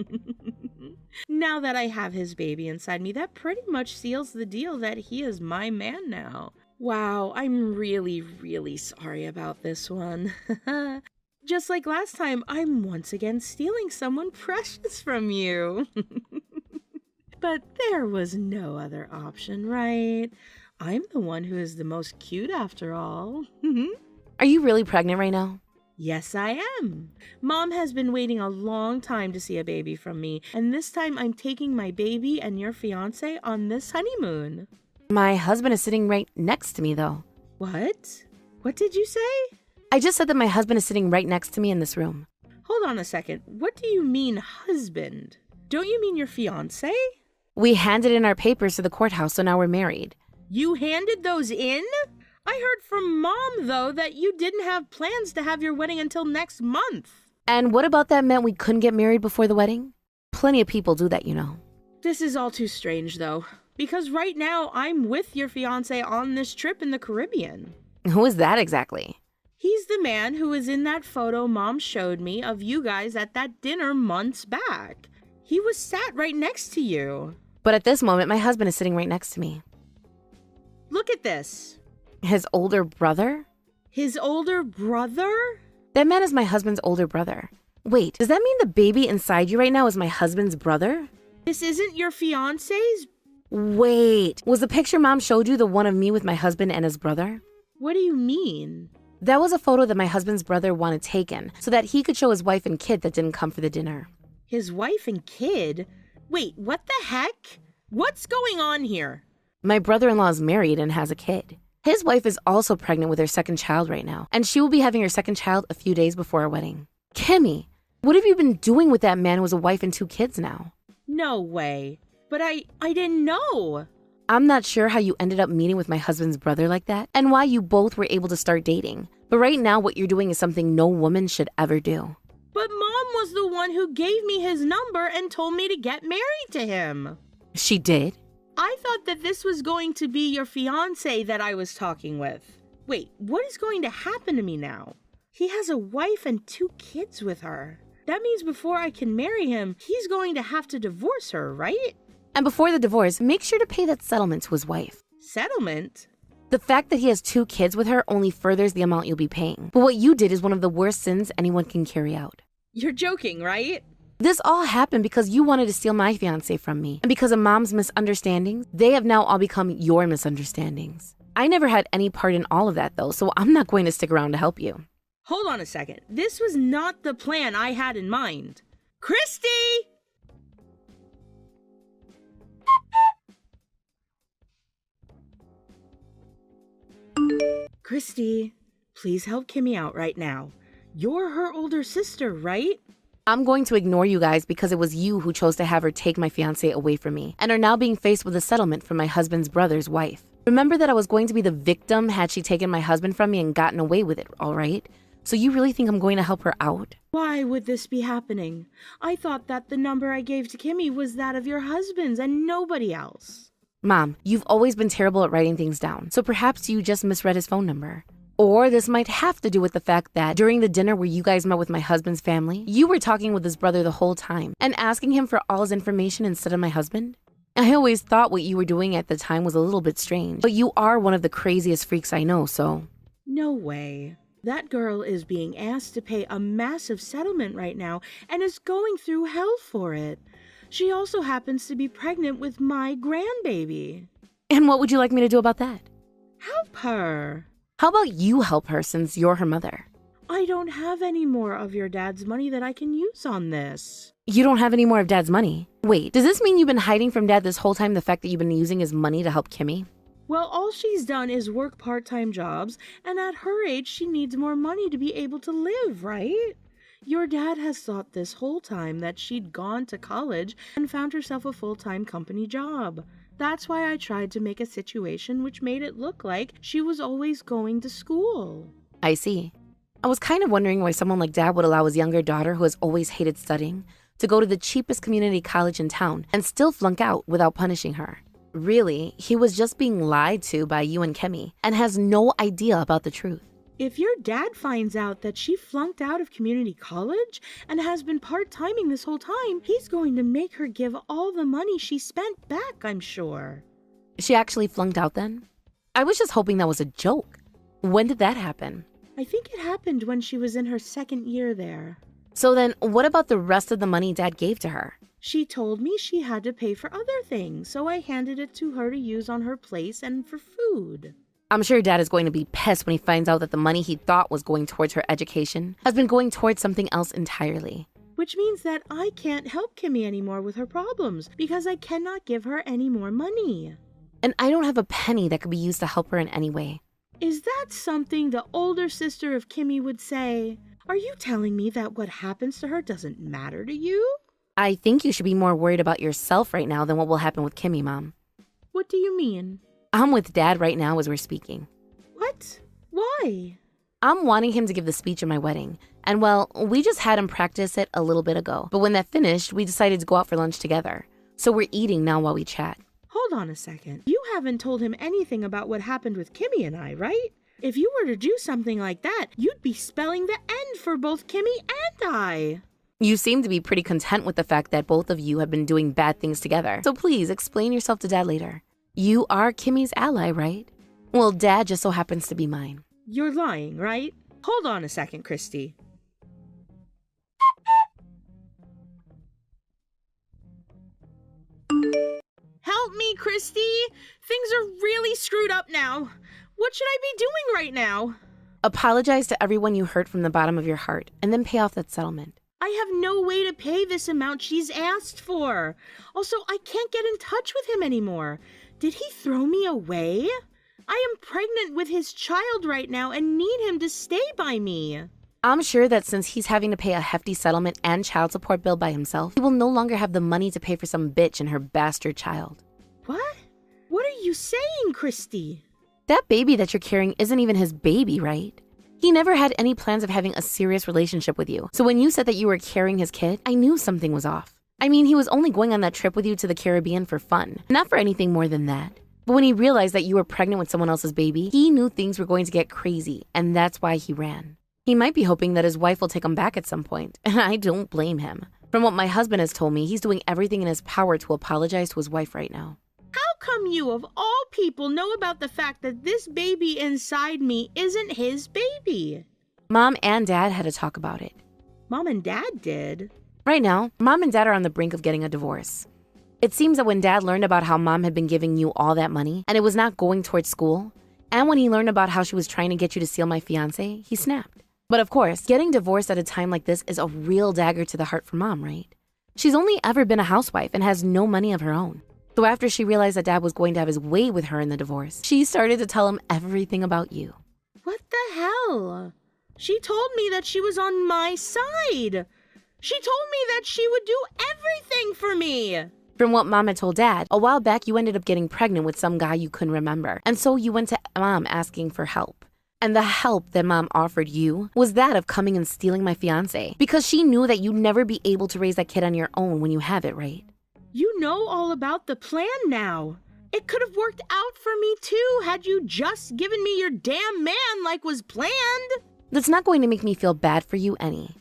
Now that I have his baby inside me, that pretty much seals the deal that he is my man now. Wow, I'm really, really sorry about this one. Just like last time, I'm once again stealing someone precious from you. But there was no other option, right? I'm the one who is the most cute after all. Are you really pregnant right now? Yes, I am. Mom has been waiting a long time to see a baby from me, and this time I'm taking my baby and your fiancé on this honeymoon. My husband is sitting right next to me, though. What? What did you say? I just said that my husband is sitting right next to me in this room. Hold on a second. What do you mean husband? Don't you mean your fiancé? We handed in our papers to the courthouse, so now we're married. You handed those in? I heard from Mom, though, that you didn't have plans to have your wedding until next month. And what about that meant we couldn't get married before the wedding? Plenty of people do that, you know. This is all too strange, though, because right now I'm with your fiancé on this trip in the Caribbean. Who is that exactly? He's the man who was in that photo Mom showed me of you guys at that dinner months back. He was sat right next to you. But at this moment, my husband is sitting right next to me. Look at this. His older brother? His older brother? That man is my husband's older brother. Wait, does that mean the baby inside you right now is my husband's brother? This isn't your fiancé's? Wait, was the picture Mom showed you the one of me with my husband and his brother? What do you mean? That was a photo that my husband's brother wanted taken so that he could show his wife and kid that didn't come for the dinner. His wife and kid? Wait, what the heck? What's going on here? My brother-in-law is married and has a kid. His wife is also pregnant with her second child right now, and she will be having her second child a few days before our wedding. Kimmy, what have you been doing with that man who has a wife and 2 kids now? No way. But I didn't know. I'm not sure how you ended up meeting with my husband's brother like that, and why you both were able to start dating. But right now, what you're doing is something no woman should ever do. But Mom was the one who gave me his number and told me to get married to him. She did? I thought that this was going to be your fiancé that I was talking with. Wait, what is going to happen to me now? He has a wife and 2 kids with her. That means before I can marry him, he's going to have to divorce her, right? And before the divorce, make sure to pay that settlement to his wife. Settlement? The fact that he has 2 kids with her only furthers the amount you'll be paying. But what you did is one of the worst sins anyone can carry out. You're joking, right? This all happened because you wanted to steal my fiancé from me. And because of Mom's misunderstandings, they have now all become your misunderstandings. I never had any part in all of that though, so I'm not going to stick around to help you. Hold on a second. This was not the plan I had in mind. Christy! Christy, please help Kimmy out right now. You're her older sister, right? I'm going to ignore you guys because it was you who chose to have her take my fiancé away from me and are now being faced with a settlement from my husband's brother's wife. Remember that I was going to be the victim had she taken my husband from me and gotten away with it, all right? So you really think I'm going to help her out? Why would this be happening? I thought that the number I gave to Kimmy was that of your husband's and nobody else. Mom, you've always been terrible at writing things down, so perhaps you just misread his phone number. Or this might have to do with the fact that during the dinner where you guys met with my husband's family, you were talking with his brother the whole time and asking him for all his information instead of my husband. I always thought what you were doing at the time was a little bit strange, but you are one of the craziest freaks I know, so... No way. That girl is being asked to pay a massive settlement right now and is going through hell for it. She also happens to be pregnant with my grandbaby. And what would you like me to do about that? Help her. How about you help her since you're her mother? I don't have any more of your dad's money that I can use on this. You don't have any more of Dad's money? Wait, does this mean you've been hiding from Dad this whole time the fact that you've been using his money to help Kimmy? Well, all she's done is work part-time jobs, and at her age, she needs more money to be able to live, right? Your dad has thought this whole time that she'd gone to college and found herself a full-time company job. That's why I tried to make a situation which made it look like she was always going to school. I see. I was kind of wondering why someone like Dad would allow his younger daughter, who has always hated studying, to go to the cheapest community college in town and still flunk out without punishing her. Really, he was just being lied to by you and Kimmy and has no idea about the truth. If your dad finds out that she flunked out of community college and has been part-timing this whole time, he's going to make her give all the money she spent back, I'm sure. She actually flunked out then? I was just hoping that was a joke. When did that happen? I think it happened when she was in her 2nd year there. So then, what about the rest of the money Dad gave to her? She told me she had to pay for other things, so I handed it to her to use on her place and for food. I'm sure Dad is going to be pissed when he finds out that the money he thought was going towards her education has been going towards something else entirely. Which means that I can't help Kimmy anymore with her problems because I cannot give her any more money. And I don't have a penny that could be used to help her in any way. Is that something the older sister of Kimmy would say? Are you telling me that what happens to her doesn't matter to you? I think you should be more worried about yourself right now than what will happen with Kimmy, Mom. What do you mean? I'm with Dad right now as we're speaking. What? Why? I'm wanting him to give the speech at my wedding. And well, we just had him practice it a little bit ago. But when that finished, we decided to go out for lunch together. So we're eating now while we chat. Hold on a second. You haven't told him anything about what happened with Kimmy and I, right? If you were to do something like that, you'd be spelling the end for both Kimmy and I. You seem to be pretty content with the fact that both of you have been doing bad things together. So please explain yourself to Dad later. You are Kimmy's ally, right? Well, Dad just so happens to be mine. You're lying, right? Hold on a second, Christy. Help me, Christy! Things are really screwed up now. What should I be doing right now? Apologize to everyone you hurt from the bottom of your heart, and then pay off that settlement. I have no way to pay this amount she's asked for. Also, I can't get in touch with him anymore. Did he throw me away? I am pregnant with his child right now and need him to stay by me. I'm sure that since he's having to pay a hefty settlement and child support bill by himself, he will no longer have the money to pay for some bitch and her bastard child. What? What are you saying, Christy? That baby that you're carrying isn't even his baby, right? He never had any plans of having a serious relationship with you. So when you said that you were carrying his kid, I knew something was off. I mean, he was only going on that trip with you to the Caribbean for fun, not for anything more than that. But when he realized that you were pregnant with someone else's baby, he knew things were going to get crazy, and that's why he ran. He might be hoping that his wife will take him back at some point, and I don't blame him. From what my husband has told me, he's doing everything in his power to apologize to his wife right now. How come you, of all people, know about the fact that this baby inside me isn't his baby? Mom and Dad had a talk about it. Mom and Dad did? Right now, Mom and Dad are on the brink of getting a divorce. It seems that when Dad learned about how Mom had been giving you all that money, and it was not going towards school, and when he learned about how she was trying to get you to steal my fiancé, he snapped. But of course, getting divorced at a time like this is a real dagger to the heart for Mom, right? She's only ever been a housewife and has no money of her own. So after she realized that Dad was going to have his way with her in the divorce, she started to tell him everything about you. What the hell? She told me that she was on my side. She told me that she would do everything for me. From what Mom had told Dad, a while back you ended up getting pregnant with some guy you couldn't remember. And so you went to Mom asking for help. And the help that Mom offered you was that of coming and stealing my fiancé. Because she knew that you'd never be able to raise that kid on your own when you have it, right? You know all about the plan now. It could have worked out for me too had you just given me your damn man like was planned. That's not going to make me feel bad for you any.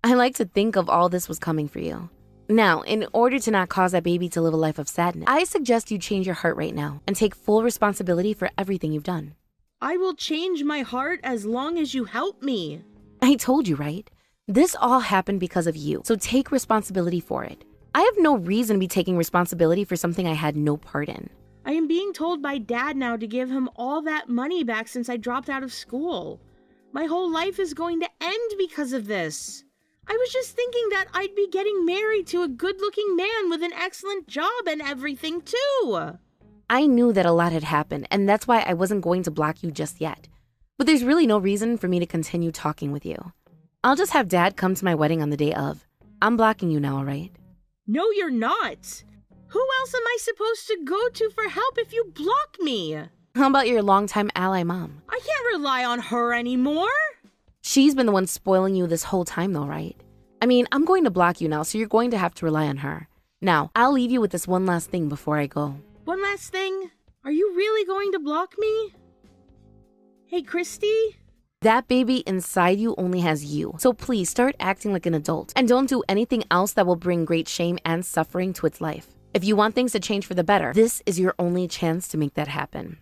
I like to think of all this was coming for you. Now, in order to not cause that baby to live a life of sadness, I suggest you change your heart right now and take full responsibility for everything you've done. I will change my heart as long as you help me. I told you, right? This all happened because of you, so take responsibility for it. I have no reason to be taking responsibility for something I had no part in. I am being told by Dad now to give him all that money back since I dropped out of school. My whole life is going to end because of this. I was just thinking that I'd be getting married to a good-looking man with an excellent job and everything too. I knew that a lot had happened, and that's why I wasn't going to block you just yet. But there's really no reason for me to continue talking with you. I'll just have Dad come to my wedding on the day of. I'm blocking you now, all right? No, you're not. Who else am I supposed to go to for help if you block me? How about your longtime ally mom? I can't rely on her anymore. She's been the one spoiling you this whole time though, right? I mean, I'm going to block you now, so you're going to have to rely on her. Now, I'll leave you with this one last thing before I go. One last thing? Are you really going to block me? Hey, Christy? That baby inside you only has you, so please start acting like an adult and don't do anything else that will bring great shame and suffering to its life. If you want things to change for the better, this is your only chance to make that happen.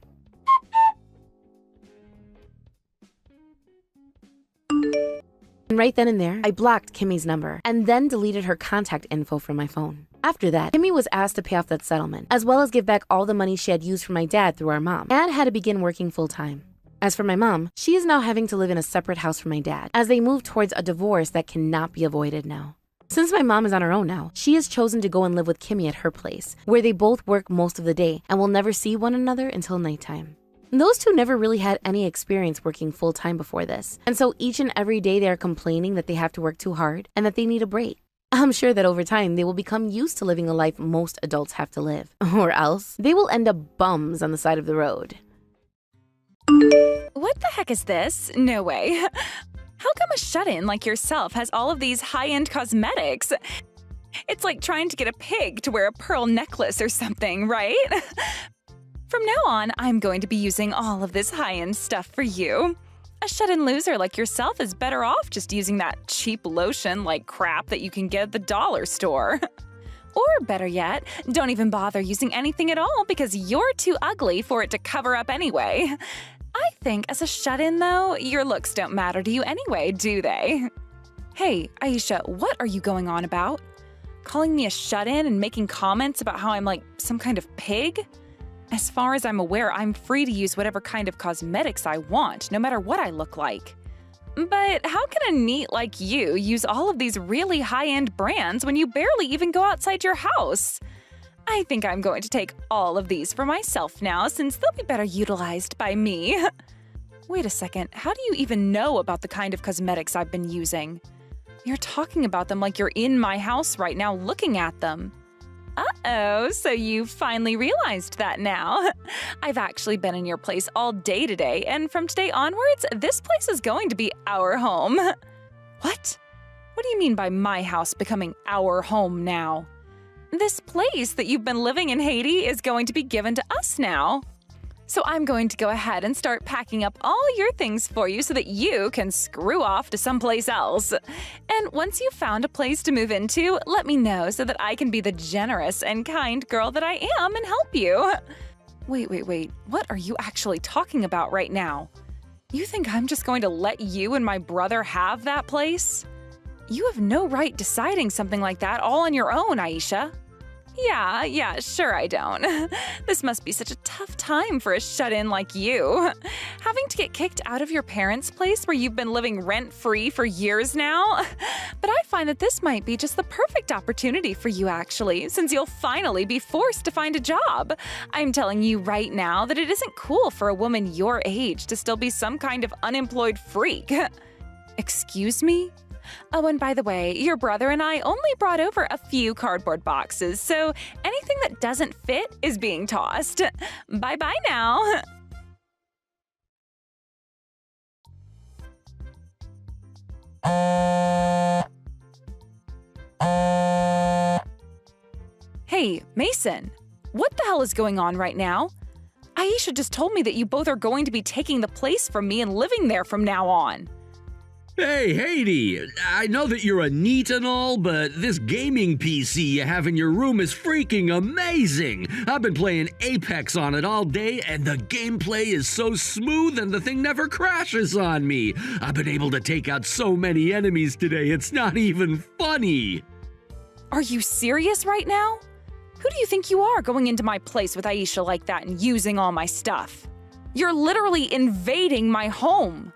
And right then and there, I blocked Kimmy's number and then deleted her contact info from my phone. After that, Kimmy was asked to pay off that settlement, as well as give back all the money she had used for my dad through our mom, and had to begin working full-time. As for my mom, she is now having to live in a separate house from my dad, as they move towards a divorce that cannot be avoided now. Since my mom is on her own now, she has chosen to go and live with Kimmy at her place, where they both work most of the day and will never see one another until nighttime. Those two never really had any experience working full-time before this, and so each and every day they are complaining that they have to work too hard and that they need a break. I'm sure that over time they will become used to living a life most adults have to live, or else they will end up bums on the side of the road. What the heck is this? No way. How come a shut-in like yourself has all of these high-end cosmetics? It's like trying to get a pig to wear a pearl necklace or something, right? From now on, I'm going to be using all of this high-end stuff for you. A shut-in loser like yourself is better off just using that cheap lotion like crap that you can get at the dollar store. Or better yet, don't even bother using anything at all because you're too ugly for it to cover up anyway. I think as a shut-in, though, your looks don't matter to you anyway, do they? Hey, Aisha, what are you going on about? Calling me a shut-in and making comments about how I'm like some kind of pig? As far as I'm aware, I'm free to use whatever kind of cosmetics I want, no matter what I look like. But how can a neat like you use all of these really high-end brands when you barely even go outside your house? I think I'm going to take all of these for myself now, since they'll be better utilized by me. Wait a second, how do you even know about the kind of cosmetics I've been using? You're talking about them like you're in my house right now looking at them. Uh-oh, so you finally realized that now. I've actually been in your place all day today, and from today onwards, this place is going to be our home. What? What do you mean by my house becoming our home now? This place that you've been living in, Haiti, is going to be given to us now. So I'm going to go ahead and start packing up all your things for you so that you can screw off to someplace else. And once you've found a place to move into, let me know so that I can be the generous and kind girl that I am and help you. Wait. What are you actually talking about right now? You think I'm just going to let you and my brother have that place? You have no right deciding something like that all on your own, Aisha. Yeah, sure I don't. This must be such a tough time for a shut-in like you. Having to get kicked out of your parents' place where you've been living rent-free for years now. But I find that this might be just the perfect opportunity for you, actually, since you'll finally be forced to find a job. I'm telling you right now that it isn't cool for a woman your age to still be some kind of unemployed freak. Excuse me? Oh, and by the way, your brother and I only brought over a few cardboard boxes, so anything that doesn't fit is being tossed. Bye-bye now. Hey, Mason, what the hell is going on right now? Aisha just told me that you both are going to be taking the place from me and living there from now on. Hey, Haiti, I know that you're a neat and all, but this gaming PC you have in your room is freaking amazing. I've been playing Apex on it all day, and the gameplay is so smooth and the thing never crashes on me. I've been able to take out so many enemies today, it's not even funny. Are you serious right now? Who do you think you are going into my place with Aisha like that and using all my stuff? You're literally invading my home.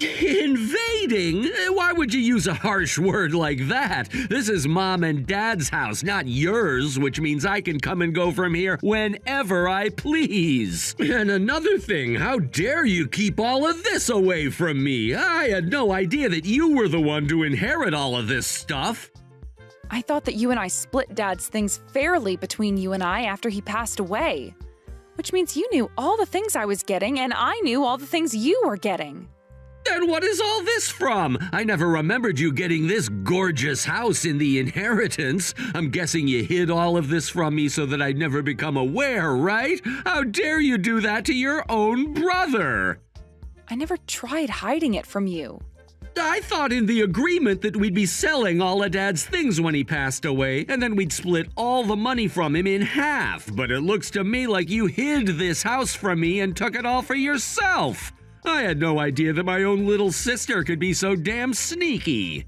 Invading? Why would you use a harsh word like that? This is Mom and Dad's house, not yours, which means I can come and go from here whenever I please. And another thing, how dare you keep all of this away from me? I had no idea that you were the one to inherit all of this stuff. I thought that you and I split Dad's things fairly between you and I after he passed away. Which means you knew all the things I was getting and I knew all the things you were getting. Then what is all this from? I never remembered you getting this gorgeous house in the inheritance. I'm guessing you hid all of this from me so that I'd never become aware, right? How dare you do that to your own brother? I never tried hiding it from you. I thought in the agreement that we'd be selling all of Dad's things when he passed away, and then we'd split all the money from him in half. But it looks to me like you hid this house from me and took it all for yourself. I had no idea that my own little sister could be so damn sneaky.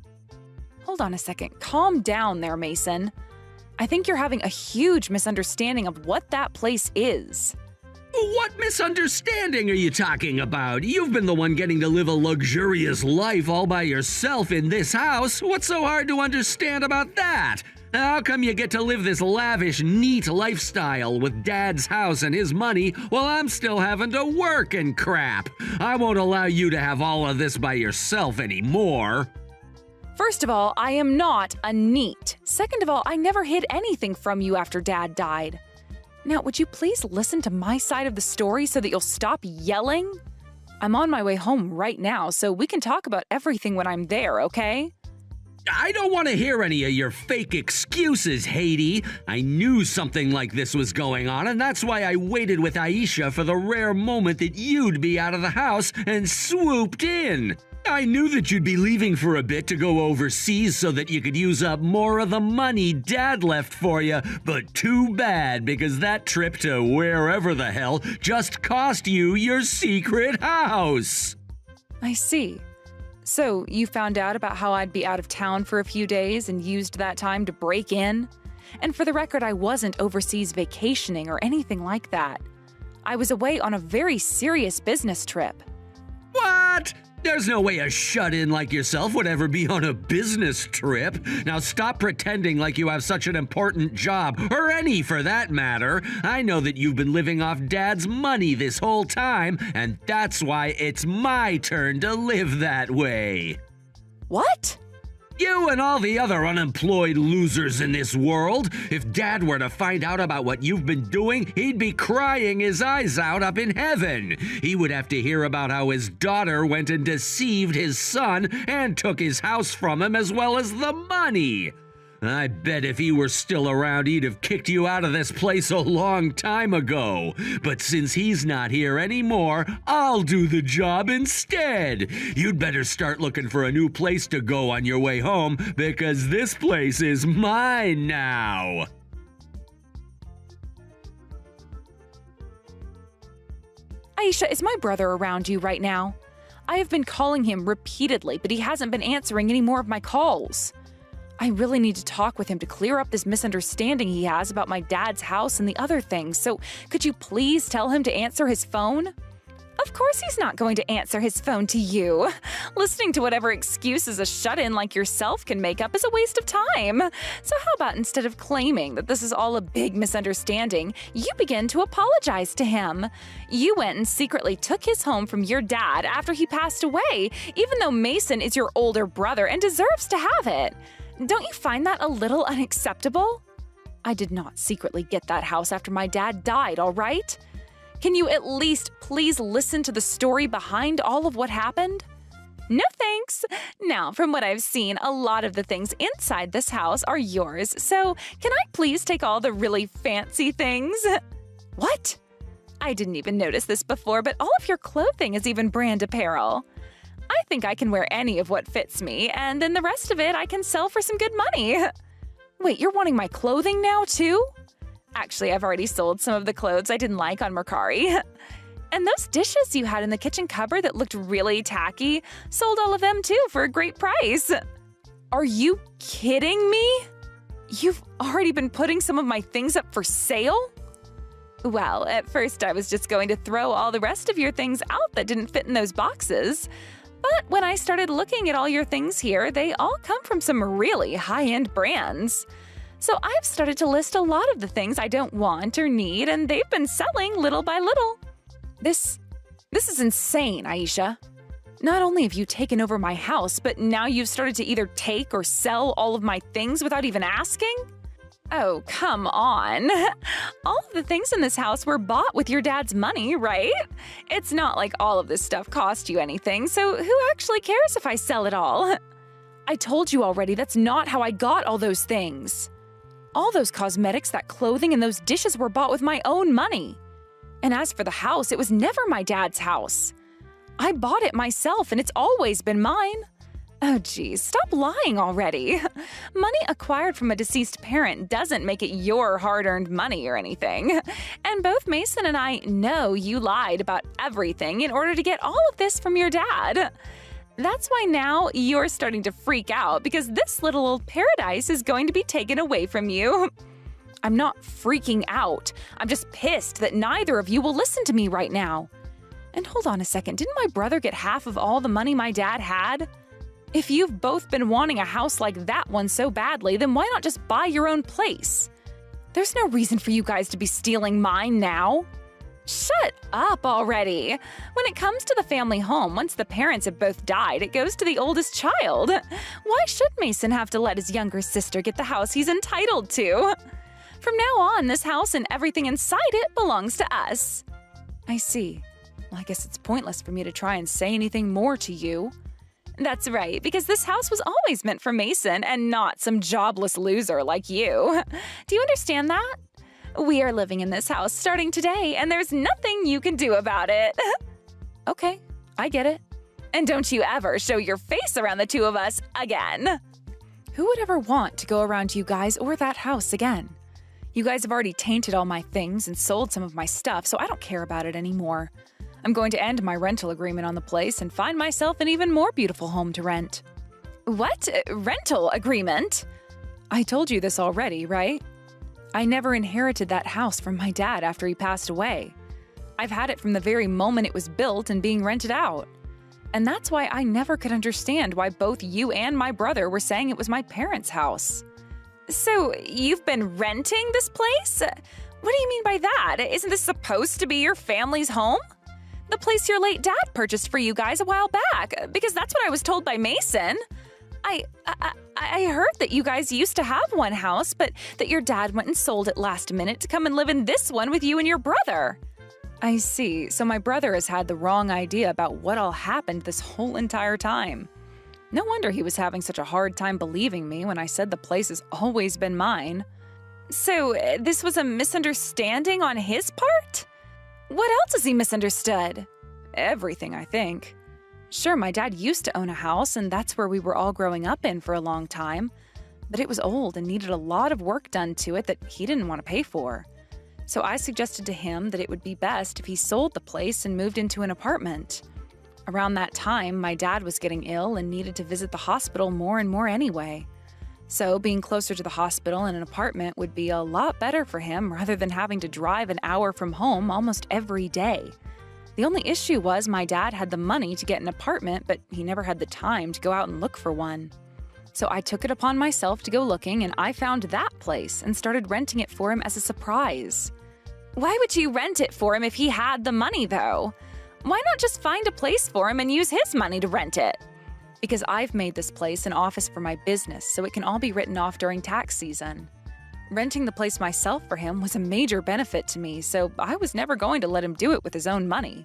Hold on a second. Calm down there, Mason. I think you're having a huge misunderstanding of what that place is. What misunderstanding are you talking about? You've been the one getting to live a luxurious life all by yourself in this house. What's so hard to understand about that? How come you get to live this lavish, neat lifestyle with Dad's house and his money while I'm still having to work and crap? I won't allow you to have all of this by yourself anymore. First of all, I am not a NEET. Second of all, I never hid anything from you after Dad died. Now, would you please listen to my side of the story so that you'll stop yelling? I'm on my way home right now, so we can talk about everything when I'm there, okay? I don't want to hear any of your fake excuses, Haiti. I knew something like this was going on, and that's why I waited with Aisha for the rare moment that you'd be out of the house and swooped in. I knew that you'd be leaving for a bit to go overseas so that you could use up more of the money Dad left for you, but too bad because that trip to wherever the hell just cost you your secret house. I see. So, you found out about how I'd be out of town for a few days and used that time to break in? And for the record, I wasn't overseas vacationing or anything like that. I was away on a very serious business trip. What? There's no way a shut-in like yourself would ever be on a business trip. Now stop pretending like you have such an important job, or any for that matter. I know that you've been living off Dad's money this whole time, and that's why it's my turn to live that way. What? You and all the other unemployed losers in this world. If Dad were to find out about what you've been doing, he'd be crying his eyes out up in heaven. He would have to hear about how his daughter went and deceived his son and took his house from him as well as the money. I bet if he were still around, he'd have kicked you out of this place a long time ago. But since he's not here anymore, I'll do the job instead. You'd better start looking for a new place to go on your way home, because this place is mine now. Aisha, is my brother around you right now? I have been calling him repeatedly, but he hasn't been answering any more of my calls. I really need to talk with him to clear up this misunderstanding he has about my dad's house and the other things, so could you please tell him to answer his phone? Of course he's not going to answer his phone to you. Listening to whatever excuses a shut-in like yourself can make up is a waste of time. So how about instead of claiming that this is all a big misunderstanding, you begin to apologize to him? You went and secretly took his home from your dad after he passed away, even though Mason is your older brother and deserves to have it. Don't you find that a little unacceptable? I did not secretly get that house after my dad died, all right? Can you at least please listen to the story behind all of what happened? No thanks. Now, from what I've seen, a lot of the things inside this house are yours, so can I please take all the really fancy things? What? I didn't even notice this before, but all of your clothing is even brand apparel. I think I can wear any of what fits me, and then the rest of it I can sell for some good money. Wait, you're wanting my clothing now, too? Actually, I've already sold some of the clothes I didn't like on Mercari. And those dishes you had in the kitchen cupboard that looked really tacky, sold all of them, too, for a great price. Are you kidding me? You've already been putting some of my things up for sale? Well, at first I was just going to throw all the rest of your things out that didn't fit in those boxes. But when I started looking at all your things here, they all come from some really high-end brands. So I've started to list a lot of the things I don't want or need, and they've been selling little by little. This is insane, Aisha. Not only have you taken over my house, but now you've started to either take or sell all of my things without even asking? Oh, come on. All of the things in this house were bought with your dad's money, right? It's not like all of this stuff cost you anything, so who actually cares if I sell it all? I told you already that's not how I got all those things. All those cosmetics, that clothing, and those dishes were bought with my own money. And as for the house, it was never my dad's house. I bought it myself, and it's always been mine. Oh, geez, stop lying already. Money acquired from a deceased parent doesn't make it your hard-earned money or anything. And both Mason and I know you lied about everything in order to get all of this from your dad. That's why now you're starting to freak out because this little old paradise is going to be taken away from you. I'm not freaking out. I'm just pissed that neither of you will listen to me right now. And hold on a second, didn't my brother get half of all the money my dad had? If you've both been wanting a house like that one so badly, then why not just buy your own place? There's no reason for you guys to be stealing mine now. Shut up already! When it comes to the family home, once the parents have both died, it goes to the oldest child. Why should Mason have to let his younger sister get the house he's entitled to? From now on, this house and everything inside it belongs to us. I see. Well, I guess it's pointless for me to try and say anything more to you. That's right, because this house was always meant for Mason and not some jobless loser like you. Do you understand that? We are living in this house starting today, and there's nothing you can do about it. Okay, I get it. And don't you ever show your face around the two of us again. Who would ever want to go around you guys or that house again? You guys have already tainted all my things and sold some of my stuff, so I don't care about it anymore. I'm going to end my rental agreement on the place and find myself an even more beautiful home to rent. What? Rental agreement? I told you this already, right? I never inherited that house from my dad after he passed away. I've had it from the very moment it was built and being rented out. And that's why I never could understand why both you and my brother were saying it was my parents' house. So, you've been renting this place? What do you mean by that? Isn't this supposed to be your family's home? The place your late dad purchased for you guys a while back, because that's what I was told by Mason. I heard that you guys used to have one house, but that your dad went and sold it last minute to come and live in this one with you and your brother. I see. So my brother has had the wrong idea about what all happened this whole entire time. No wonder he was having such a hard time believing me when I said the place has always been mine. So this was a misunderstanding on his part? What else has he misunderstood? Everything, I think. Sure, my dad used to own a house, and that's where we were all growing up in for a long time. But it was old and needed a lot of work done to it that he didn't want to pay for. So I suggested to him that it would be best if he sold the place and moved into an apartment. Around that time, my dad was getting ill and needed to visit the hospital more and more anyway. So being closer to the hospital and an apartment would be a lot better for him rather than having to drive an hour from home almost every day. The only issue was my dad had the money to get an apartment, but he never had the time to go out and look for one. So I took it upon myself to go looking, and I found that place and started renting it for him as a surprise. Why would you rent it for him if he had the money, though? Why not just find a place for him and use his money to rent it? Because I've made this place an office for my business, so it can all be written off during tax season. Renting the place myself for him was a major benefit to me, so I was never going to let him do it with his own money.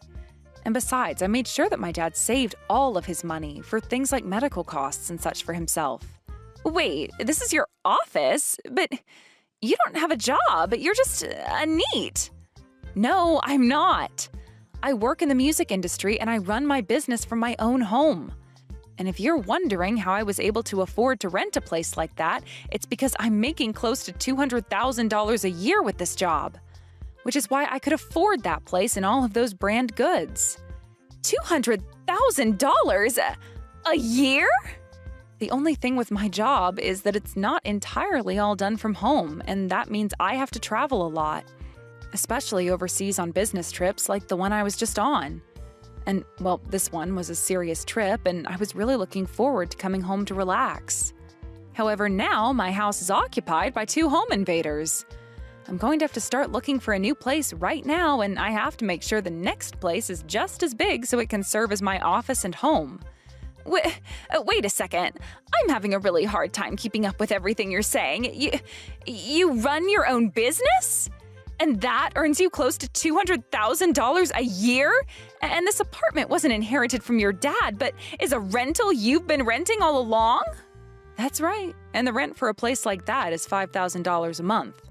And besides, I made sure that my dad saved all of his money for things like medical costs and such for himself. Wait, this is your office? But you don't have a job, you're just a NEET. No, I'm not. I work in the music industry and I run my business from my own home. And if you're wondering how I was able to afford to rent a place like that, it's because I'm making close to $200,000 a year with this job. Which is why I could afford that place and all of those brand goods. $200,000 a year? The only thing with my job is that it's not entirely all done from home, and that means I have to travel a lot. Especially overseas on business trips like the one I was just on. And, well, this one was a serious trip, and I was really looking forward to coming home to relax. However, now my house is occupied by 2 home invaders. I'm going to have to start looking for a new place right now, and I have to make sure the next place is just as big so it can serve as my office and home. Wait a second. I'm having a really hard time keeping up with everything you're saying. You run your own business? And that earns you close to $200,000 a year? And this apartment wasn't inherited from your dad, but is a rental you've been renting all along? That's right. And the rent for a place like that is $5,000 a month.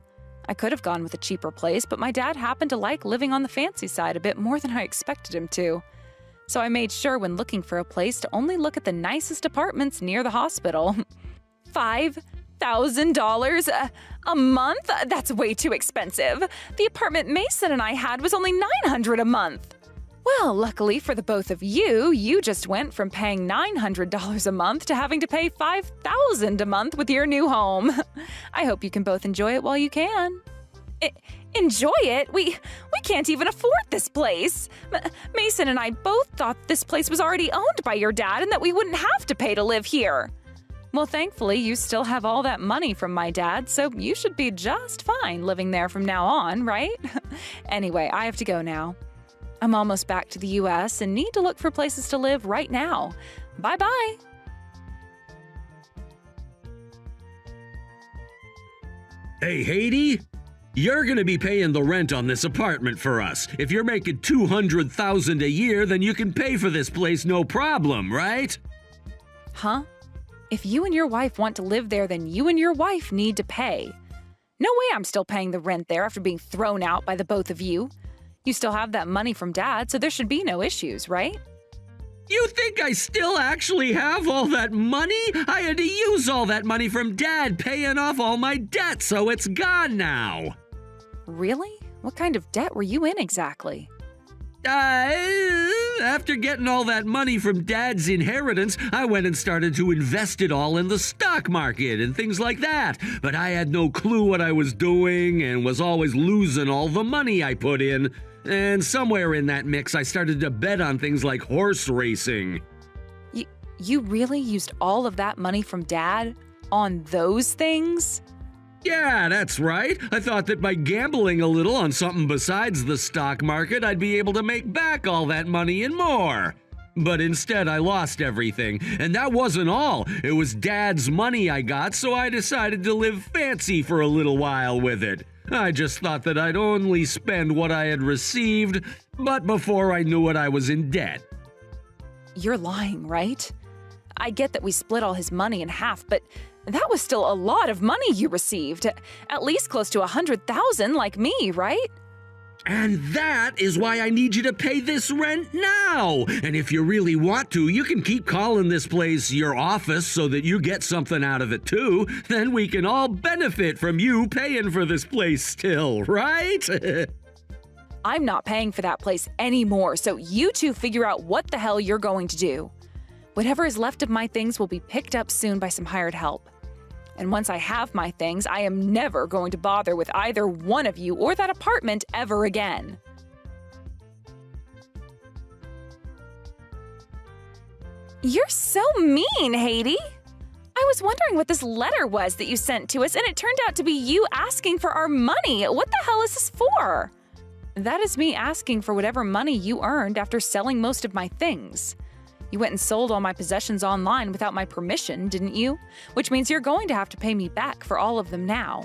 I could have gone with a cheaper place, but my dad happened to like living on the fancy side a bit more than I expected him to. So I made sure when looking for a place to only look at the nicest apartments near the hospital. $5,000 a month? That's way too expensive. The apartment Mason and I had was only $900 a month. Well, luckily for the both of you, you just went from paying $900 a month to having to pay $5,000 a month with your new home. I hope you can both enjoy it while you can. Enjoy it? We can't even afford this place. Mason and I both thought this place was already owned by your dad and that we wouldn't have to pay to live here. Well, thankfully, you still have all that money from my dad, so you should be just fine living there from now on, right? Anyway, I have to go now. I'm almost back to the US and need to look for places to live right now. Bye-bye. Hey, Haiti, you're gonna be paying the rent on this apartment for us. If you're making $200,000 a year, then you can pay for this place no problem, right? Huh? If you and your wife want to live there, then you and your wife need to pay. No way I'm still paying the rent there after being thrown out by the both of you. You still have that money from Dad, so there should be no issues, right? You think I still actually have all that money? I had to use all that money from Dad paying off all my debt, so it's gone now. Really? What kind of debt were you in exactly? After getting all that money from Dad's inheritance, I went and started to invest it all in the stock market and things like that. But I had no clue what I was doing and was always losing all the money I put in. And somewhere in that mix, I started to bet on things like horse racing. You really used all of that money from Dad on those things? Yeah, that's right. I thought that by gambling a little on something besides the stock market, I'd be able to make back all that money and more. But instead, I lost everything. And that wasn't all. It was Dad's money I got, so I decided to live fancy for a little while with it. I just thought that I'd only spend what I had received, but before I knew it, I was in debt. You're lying, right? I get that we split all his money in half, but that was still a lot of money you received. At least close to $100,000 like me, right? And that is why I need you to pay this rent now. And if you really want to, you can keep calling this place your office so that you get something out of it too. Then we can all benefit from you paying for this place still, right? I'm not paying for that place anymore, so you two figure out what the hell you're going to do. Whatever is left of my things will be picked up soon by some hired help. And once I have my things, I am never going to bother with either one of you or that apartment ever again. You're so mean, Haiti. I was wondering what this letter was that you sent to us, and it turned out to be you asking for our money. What the hell is this for? That is me asking for whatever money you earned after selling most of my things. You went and sold all my possessions online without my permission, didn't you? Which means you're going to have to pay me back for all of them now.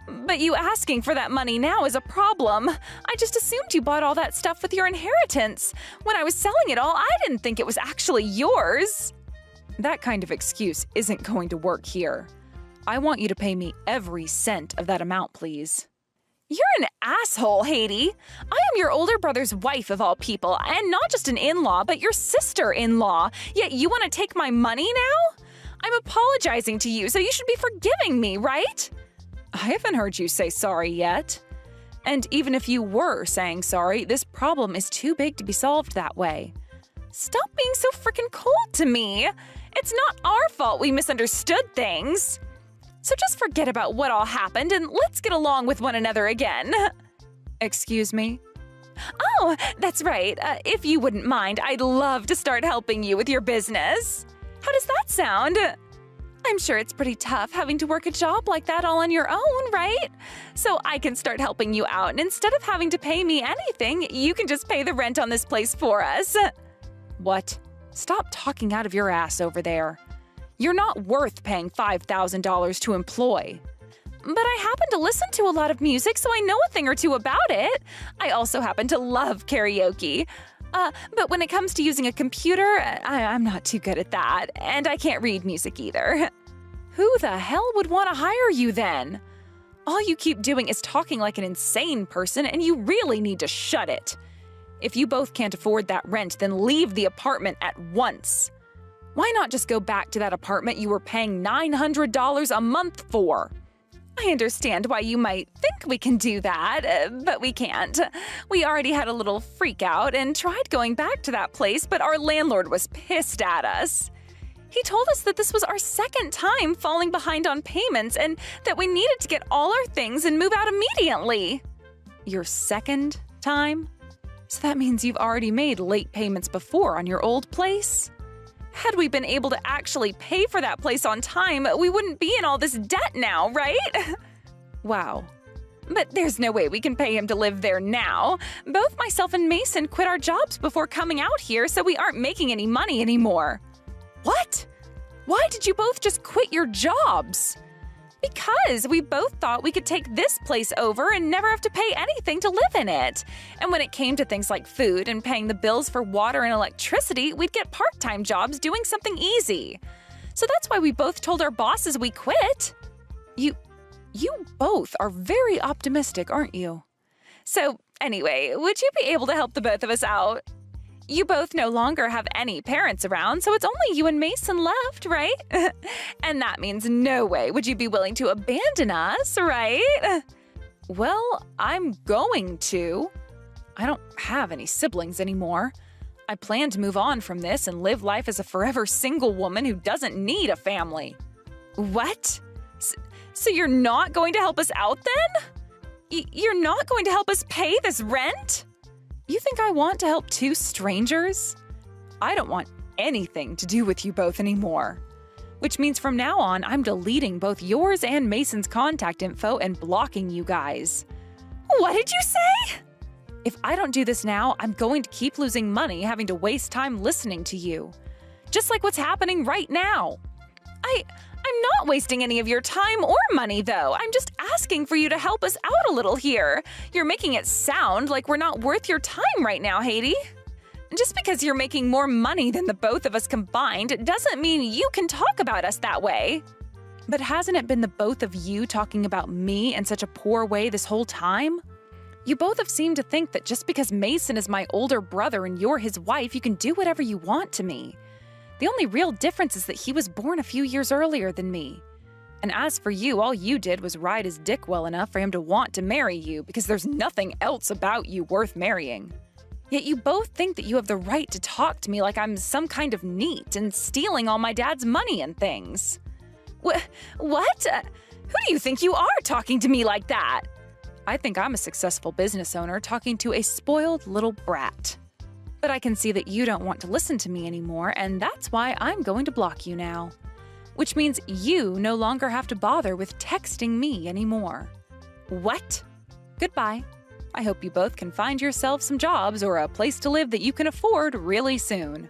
But you asking for that money now is a problem. I just assumed you bought all that stuff with your inheritance. When I was selling it all, I didn't think it was actually yours. That kind of excuse isn't going to work here. I want you to pay me every cent of that amount, please. You're an asshole, Haiti. I am your older brother's wife of all people, and not just an in-law, but your sister-in-law. Yet you want to take my money now? I'm apologizing to you, so you should be forgiving me, right? I haven't heard you say sorry yet. And even if you were saying sorry, this problem is too big to be solved that way. Stop being so freaking cold to me. It's not our fault we misunderstood things. So just forget about what all happened and let's get along with one another again. Excuse me? Oh, that's right. If you wouldn't mind, I'd love to start helping you with your business. How does that sound? I'm sure it's pretty tough having to work a job like that all on your own, right? So I can start helping you out, and instead of having to pay me anything, you can just pay the rent on this place for us. What? Stop talking out of your ass over there. You're not worth paying $5,000 to employ. But I happen to listen to a lot of music, so I know a thing or two about it. I also happen to love karaoke. But when it comes to using a computer, I'm not too good at that, and I can't read music either. Who the hell would want to hire you then? All you keep doing is talking like an insane person, and you really need to shut it. If you both can't afford that rent, then leave the apartment at once. Why not just go back to that apartment you were paying $900 a month for? I understand why you might think we can do that, but we can't. We already had a little freak out and tried going back to that place, but our landlord was pissed at us. He told us that this was our second time falling behind on payments and that we needed to get all our things and move out immediately. Your second time? So that means you've already made late payments before on your old place? Had we been able to actually pay for that place on time, we wouldn't be in all this debt now, right? Wow. But there's no way we can pay him to live there now. Both myself and Mason quit our jobs before coming out here, so we aren't making any money anymore. What? Why did you both just quit your jobs? Because we both thought we could take this place over and never have to pay anything to live in it. And when it came to things like food and paying the bills for water and electricity, we'd get part-time jobs doing something easy. So that's why we both told our bosses we quit. You both are very optimistic, aren't you? So anyway, would you be able to help the both of us out? You both no longer have any parents around, so it's only you and Mason left, right? And that means no way would you be willing to abandon us, right? Well, I'm going to. I don't have any siblings anymore. I plan to move on from this and live life as a forever single woman who doesn't need a family. What? So you're not going to help us out then? You're not going to help us pay this rent? You think I want to help two strangers? I don't want anything to do with you both anymore. Which means from now on, I'm deleting both yours and Mason's contact info and blocking you guys. What did you say? If I don't do this now, I'm going to keep losing money having to waste time listening to you. Just like what's happening right now. I'm not wasting any of your time or money, though. I'm just asking for you to help us out a little here. You're making it sound like we're not worth your time right now, Haiti. Just because you're making more money than the both of us combined doesn't mean you can talk about us that way. But hasn't it been the both of you talking about me in such a poor way this whole time? You both have seemed to think that just because Mason is my older brother and you're his wife, you can do whatever you want to me. The only real difference is that he was born a few years earlier than me. And as for you, all you did was ride his dick well enough for him to want to marry you because there's nothing else about you worth marrying. Yet you both think that you have the right to talk to me like I'm some kind of neat and stealing all my dad's money and things. What? Who do you think you are talking to me like that? I think I'm a successful business owner talking to a spoiled little brat. But I can see that you don't want to listen to me anymore, and that's why I'm going to block you now. Which means you no longer have to bother with texting me anymore. What? Goodbye. I hope you both can find yourselves some jobs or a place to live that you can afford really soon.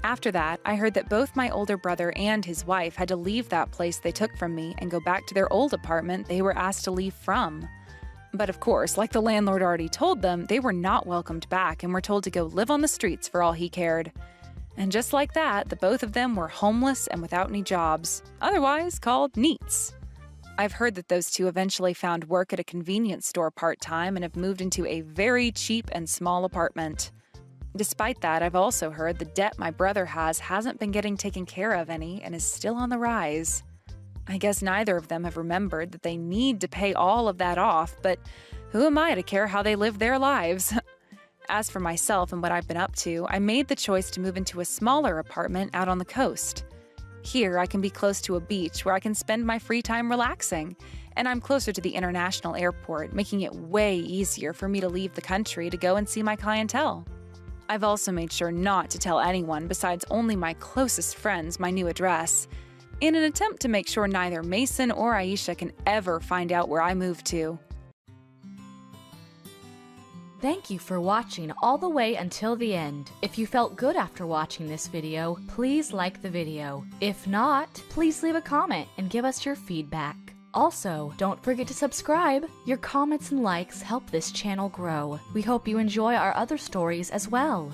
After that, I heard that both my older brother and his wife had to leave that place they took from me and go back to their old apartment they were asked to leave from. But of course, like the landlord already told them, they were not welcomed back and were told to go live on the streets for all he cared. And just like that, the both of them were homeless and without any jobs, otherwise called neats. I've heard that those two eventually found work at a convenience store part-time and have moved into a very cheap and small apartment. Despite that, I've also heard the debt my brother hasn't been getting taken care of any and is still on the rise. I guess neither of them have remembered that they need to pay all of that off, but who am I to care how they live their lives? As for myself and what I've been up to, I made the choice to move into a smaller apartment out on the coast. Here, I can be close to a beach where I can spend my free time relaxing, and I'm closer to the international airport, making it way easier for me to leave the country to go and see my clientele. I've also made sure not to tell anyone besides only my closest friends my new address, in an attempt to make sure neither Mason or Aisha can ever find out where I moved to. Thank you for watching all the way until the end. If you felt good after watching this video, please like the video. If not, please leave a comment and give us your feedback. Also, don't forget to subscribe. Your comments and likes help this channel grow. We hope you enjoy our other stories as well.